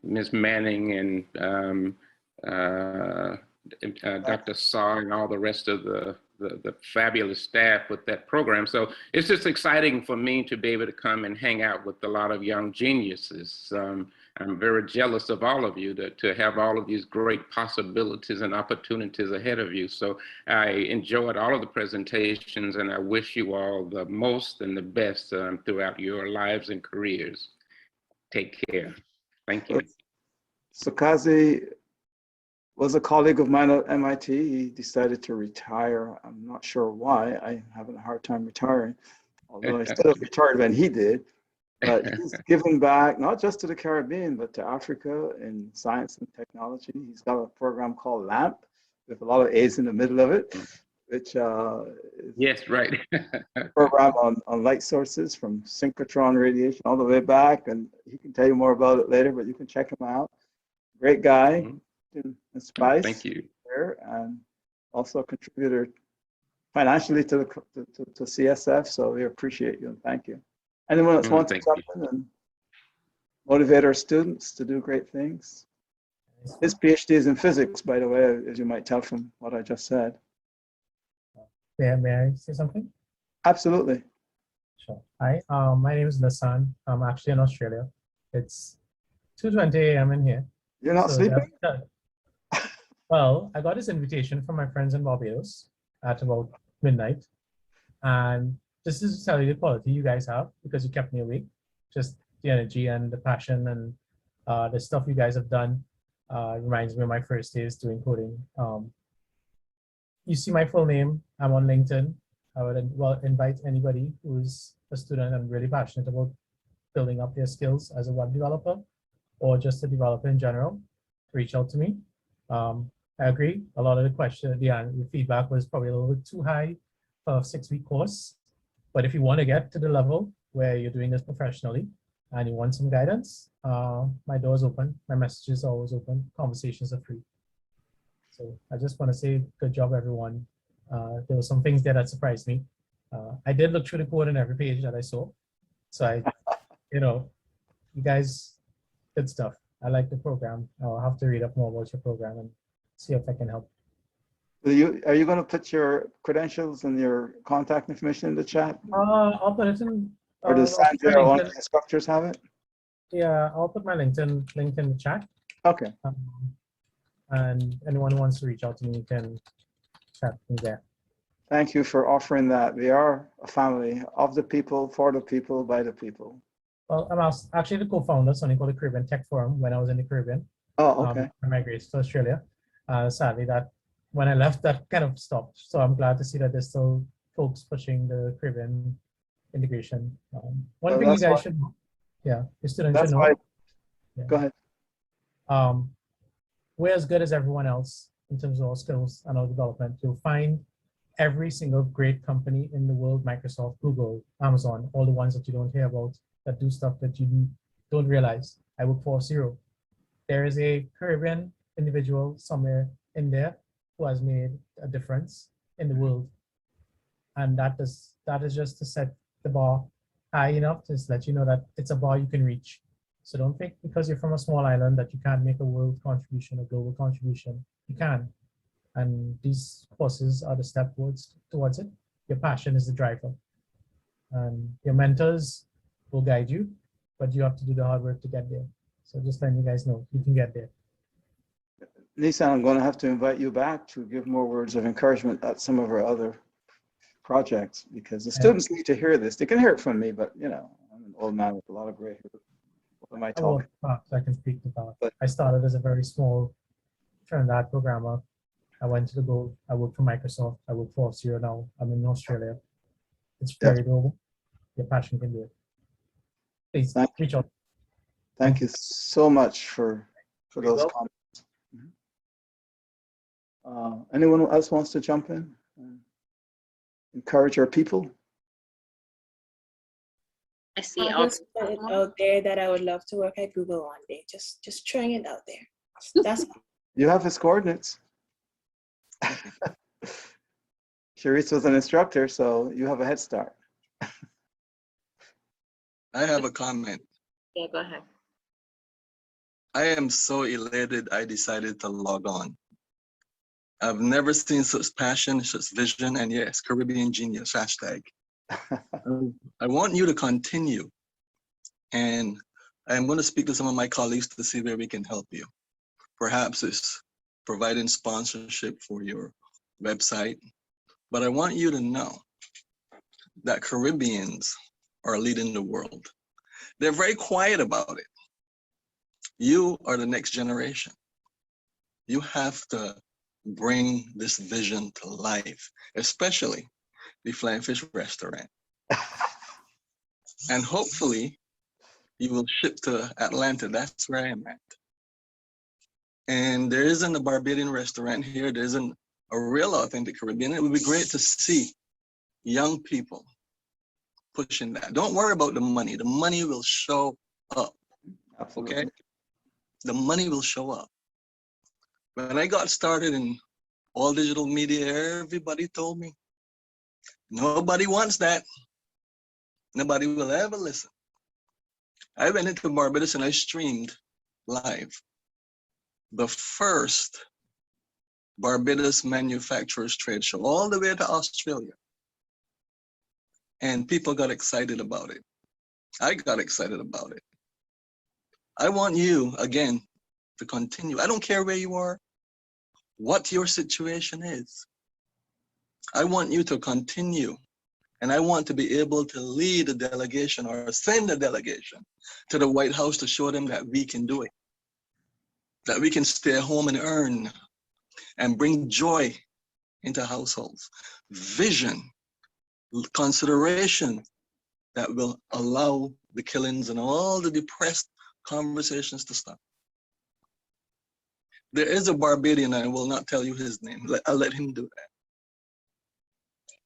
Ms. Manning and Dr. Saar and all the rest of the fabulous staff with that program. So it's just exciting for me to be able to come and hang out with a lot of young geniuses. I'm very jealous of all of you to have all of these great possibilities and opportunities ahead of you. So I enjoyed all of the presentations and I wish you all the most and the best throughout your lives and careers. Take care. Thank you. So Kazi was a colleague of mine at MIT. He decided to retire. I'm not sure why. I'm having a hard time retiring, although I still retired when he did. But he's given back, not just to the Caribbean, but to Africa in science and technology. He's got a program called LAMP with a lot of A's in the middle of it, which is yes, right. a program on light sources from synchrotron radiation all the way back. And he can tell you more about it later, but you can check him out. Great guy in SPICE. Thank you. There, and also a contributor financially to CSF. So we appreciate you and thank you. Anyone else wants to jump in and motivate our students to do great things? His PhD is in physics, by the way, as you might tell from what I just said. May I say something? Absolutely. Sure. Hi, my name is Lasan. I'm actually in Australia. It's 2:20 a.m. in here. You're not sleeping? Well, I got this invitation from my friends in Barbados at about midnight. And this is to tell you the quality you guys have because you kept me awake. Just the energy and the passion and the stuff you guys have done reminds me of my first days doing coding. You see my full name. I'm on LinkedIn. I would invite anybody who's a student and really passionate about building up their skills as a web developer or just a developer in general to reach out to me. I agree. A lot of the feedback was probably a little bit too high for a 6-week course. But if you want to get to the level where you're doing this professionally and you want some guidance, my door is open. My messages are always open. Conversations are free. So I just want to say good job, everyone. There were some things there that surprised me. I did look through the code on every page that I saw. So you guys, good stuff. I like the program. I'll have to read up more about your program and see if I can help. Are you going to put your credentials and your contact information in the chat? I'll put it in. Or does Sanjay or one of the instructors have it? Yeah, I'll put my LinkedIn link in the chat. Okay. And anyone who wants to reach out to me can chat me there. Thank you for offering that. We are a family of the people, for the people, by the people. Well, I'm actually the co-founder of something called the Caribbean Tech Forum when I was in the Caribbean. Oh, okay. I migrated to Australia. Sadly, that when I left, that kind of stopped. So I'm glad to see that there's still folks pushing the Caribbean integration. One thing you guys should know, your students should know. Go ahead. We're as good as everyone else in terms of our skills and our development. You'll find every single great company in the world, Microsoft, Google, Amazon, all the ones that you don't hear about that do stuff that you don't realize. I work for Zero. There is a Caribbean individual somewhere in there who has made a difference in the world. And that is just to set the bar high enough to let you know that it's a bar you can reach. So don't think because you're from a small island that you can't make a world contribution, a global contribution. You can. And these courses are the step towards it. Your passion is the driver. And your mentors will guide you, but you have to do the hard work to get there. So just letting you guys know, you can get there. Nissan, I'm going to have to invite you back to give more words of encouragement at some of our other projects, because the students need to hear this. They can hear it from me, but you know, I'm an old man with a lot of gray hair. What am I I talking? work fast, I can speak to that. But I started as a very small Trinidad programmer. I went to the gold. I worked for Microsoft. I work for Australia now. I'm in Australia. It's very doable. Your passion can do it. Please reach out. Thank you so much for those comments. Anyone else wants to jump in? Encourage our people. I see. I'll just put it out there that I would love to work at Google one day. Just throwing it out there. That's You have his coordinates. Sharice was an instructor, so you have a head start. I have a comment. Yeah, go ahead. I am so elated I decided to log on. I've never seen such passion, such vision, and yes, Caribbean Genius, hashtag. I want you to continue. And I'm going to speak to some of my colleagues to see where we can help you. Perhaps it's providing sponsorship for your website. But I want you to know that Caribbeans are leading the world. They're very quiet about it. You are the next generation. You have to bring this vision to life, especially the Flying Fish Restaurant. And hopefully you will ship to Atlanta. That's where I am at. And there isn't a Barbadian restaurant here. There isn't a real authentic Caribbean. It would be great to see young people pushing that. Don't worry about the money. The money will show up. Absolutely. Okay? The money will show up. When I got started in all digital media, everybody told me, nobody wants that. Nobody will ever listen. I went into Barbados and I streamed live the first Barbados Manufacturers Trade Show all the way to Australia. And people got excited about it. I got excited about it. I want you, again, to continue. I don't care where you are, what your situation is. I want you to continue. And I want to be able to lead a delegation or send a delegation to the White House to show them that we can do it. That we can stay home and earn and bring joy into households. Vision, consideration that will allow the killings and all the depressed conversations to stop. There is a Barbadian, I will not tell you his name. I'll let him do that.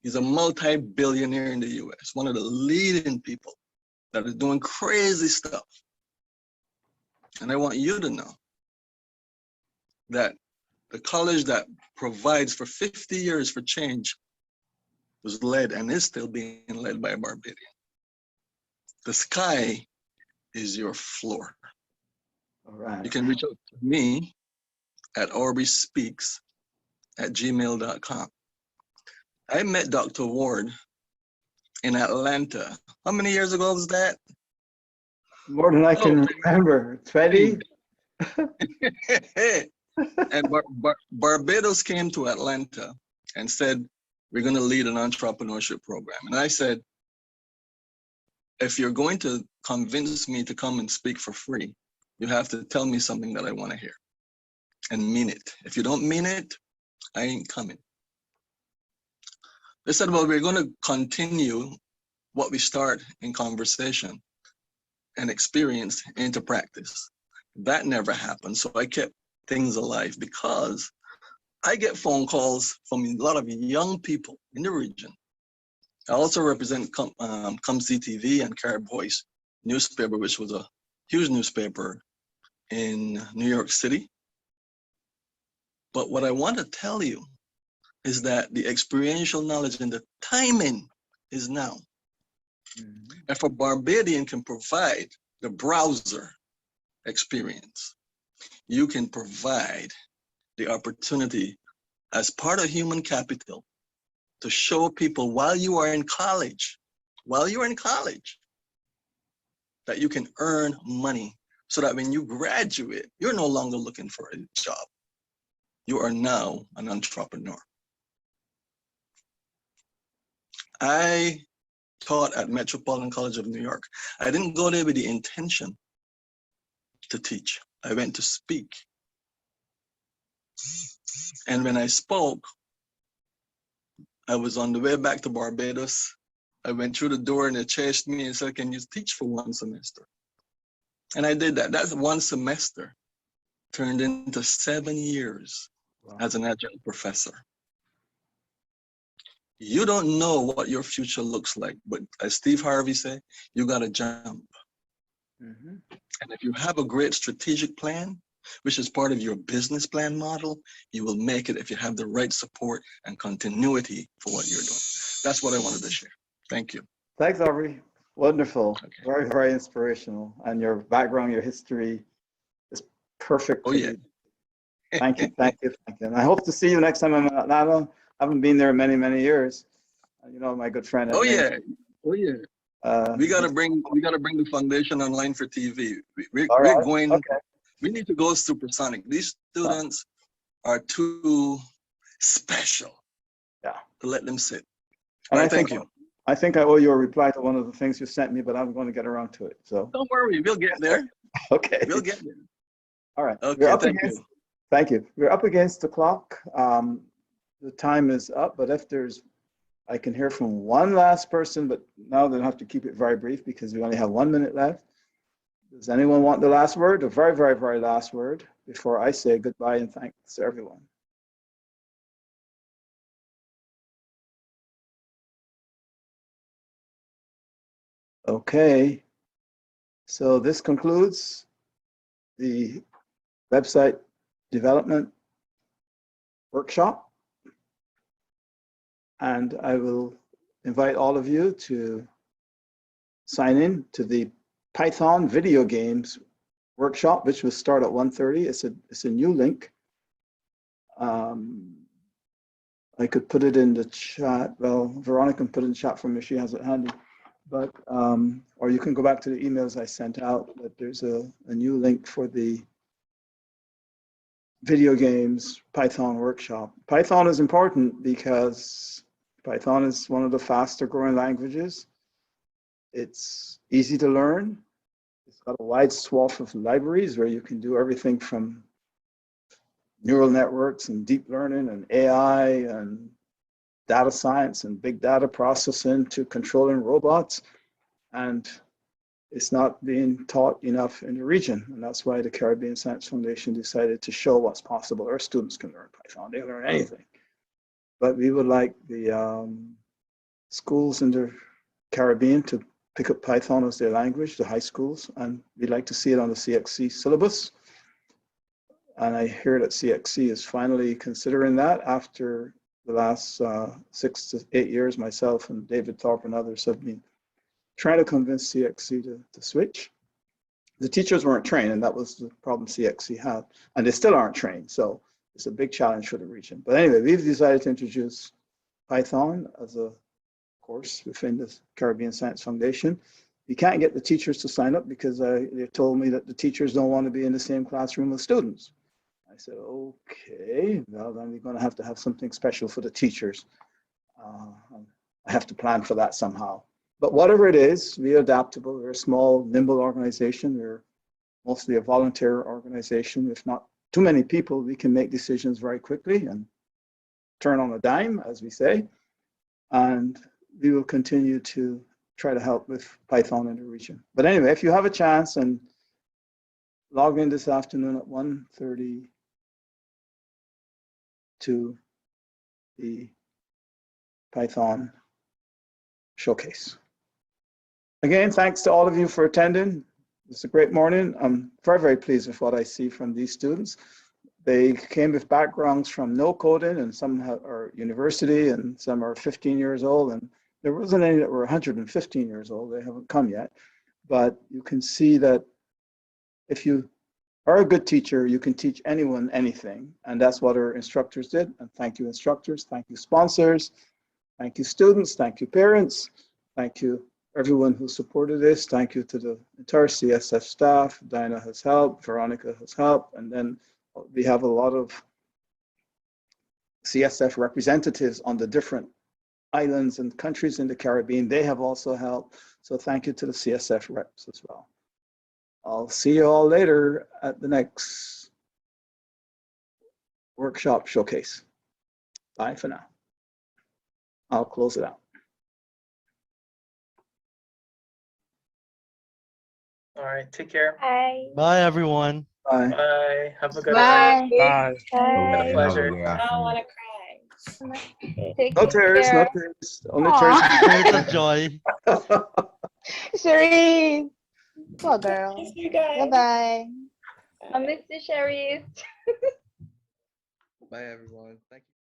He's a multi-billionaire in the US, one of the leading people that is doing crazy stuff. And I want you to know that the college that provides for 50 years for change was led and is still being led by a Barbadian. The sky is your floor. All right. You can reach out to me at orbyspeaks@gmail.com. I met Dr. Ward in Atlanta. How many years ago was that? More than I can remember. 20? And Barbados came to Atlanta and said, we're going to lead an entrepreneurship program. And I said, if you're going to convince me to come and speak for free, you have to tell me something that I want to hear and mean it. If you don't mean it, I ain't coming. They said, well, we're going to continue what we start in conversation and experience into practice. That never happened. So I kept things alive because I get phone calls from a lot of young people in the region. I also represent Come See TV and Carib Voice newspaper, which was a huge newspaper in New York City. But what I want to tell you is that the experiential knowledge and the timing is now. If a Barbadian can provide the browser experience, you can provide the opportunity as part of human capital to show people while you are in college, that you can earn money so that when you graduate, you're no longer looking for a job. You are now an entrepreneur. I taught at Metropolitan College of New York. I didn't go there with the intention to teach. I went to speak. And when I spoke, I was on the way back to Barbados. I went through the door and they chased me and said, can you teach for one semester? And I did that. That's one semester turned into 7 years as an adjunct professor. You don't know what your future looks like, but as Steve Harvey said, you got to jump. And if you have a great strategic plan, which is part of your business plan model, you will make it if you have the right support and continuity for what you're doing. That's what I wanted to share. Thank you. Thanks, Aubrey. Wonderful. Very, very inspirational. And your background, your history is perfect. Oh, yeah. Thank you, thank you, thank you. And I hope to see you next time I'm in Atlanta. I haven't been there in many, many years. You know, my good friend. Oh, yeah. Oh, yeah. We gotta bring the foundation online for TV. We're going. Okay. We need to go supersonic. These students are too special. Yeah. To let them sit. And all right, thank you. I think I owe you a reply to one of the things you sent me, but I'm going to get around to it. So don't worry, we'll get there. Okay. We'll get there. All right. Okay. Thank you. We're up against the clock. The time is up, but if I can hear from one last person, but now they'll have to keep it very brief because we only have 1 minute left. Does anyone want the last word? The very, very, very last word before I say goodbye and thanks to everyone. Okay. So this concludes the website development workshop. And I will invite all of you to sign in to the Python video games workshop, which will start at 1:30. It's a new link. I could put it in the chat. Well, Veronica can put it in the chat for me if she has it handy. But or you can go back to the emails I sent out. But there's a new link for the video games Python workshop. Python is important because Python is one of the faster growing languages. It's easy to learn. It's got a wide swath of libraries where you can do everything from neural networks and deep learning and AI and data science and big data processing to controlling robots. And it's not being taught enough in the region. And that's why the Caribbean Science Foundation decided to show what's possible. Our students can learn Python, they can learn anything. But we would like the schools in the Caribbean to pick up Python as their language, the high schools, and we'd like to see it on the CXC syllabus. And I hear that CXC is finally considering that after the last 6 to 8 years, myself and David Thorpe and others have been trying to convince CXC to switch. The teachers weren't trained, and that was the problem CXC had, and they still aren't trained. So it's a big challenge for the region. But anyway, we've decided to introduce Python as a course within the Caribbean Science Foundation. You can't get the teachers to sign up because they told me that the teachers don't want to be in the same classroom with students. I said, okay, well, then we're going to have something special for the teachers. I have to plan for that somehow. But whatever it is, we're adaptable. We're a small, nimble organization. We're mostly a volunteer organization. If not too many people, we can make decisions very quickly and turn on a dime, as we say. And we will continue to try to help with Python in the region. But anyway, if you have a chance and log in this afternoon at 1:30 to the Python showcase. Again, thanks to all of you for attending. It's a great morning. I'm very, very pleased with what I see from these students. They came with backgrounds from no coding, and some are university, and some are 15 years old, and there wasn't any that were 115 years old. They haven't come yet. But you can see that if you are a good teacher, you can teach anyone anything. And that's what our instructors did. And thank you, instructors. Thank you, sponsors. Thank you, students. Thank you, parents. Thank you, everyone who supported this. Thank you to the entire CSF staff. Dinah has helped, Veronica has helped, and then we have a lot of CSF representatives on the different islands and countries in the Caribbean. They have also helped. So thank you to the CSF reps as well. I'll see you all later at the next workshop showcase. Bye for now. I'll close it out. All right, take care. Bye. Bye, everyone. Bye. Bye. Have a good Bye. night. Bye. Been a pleasure. I don't want to cry. Take No tears, no care. tears. Only tears. Tears of joy. Cherise. Poor girl. Miss you guys. Bye-bye. I miss you, Cherise. Bye, everyone. Thank you.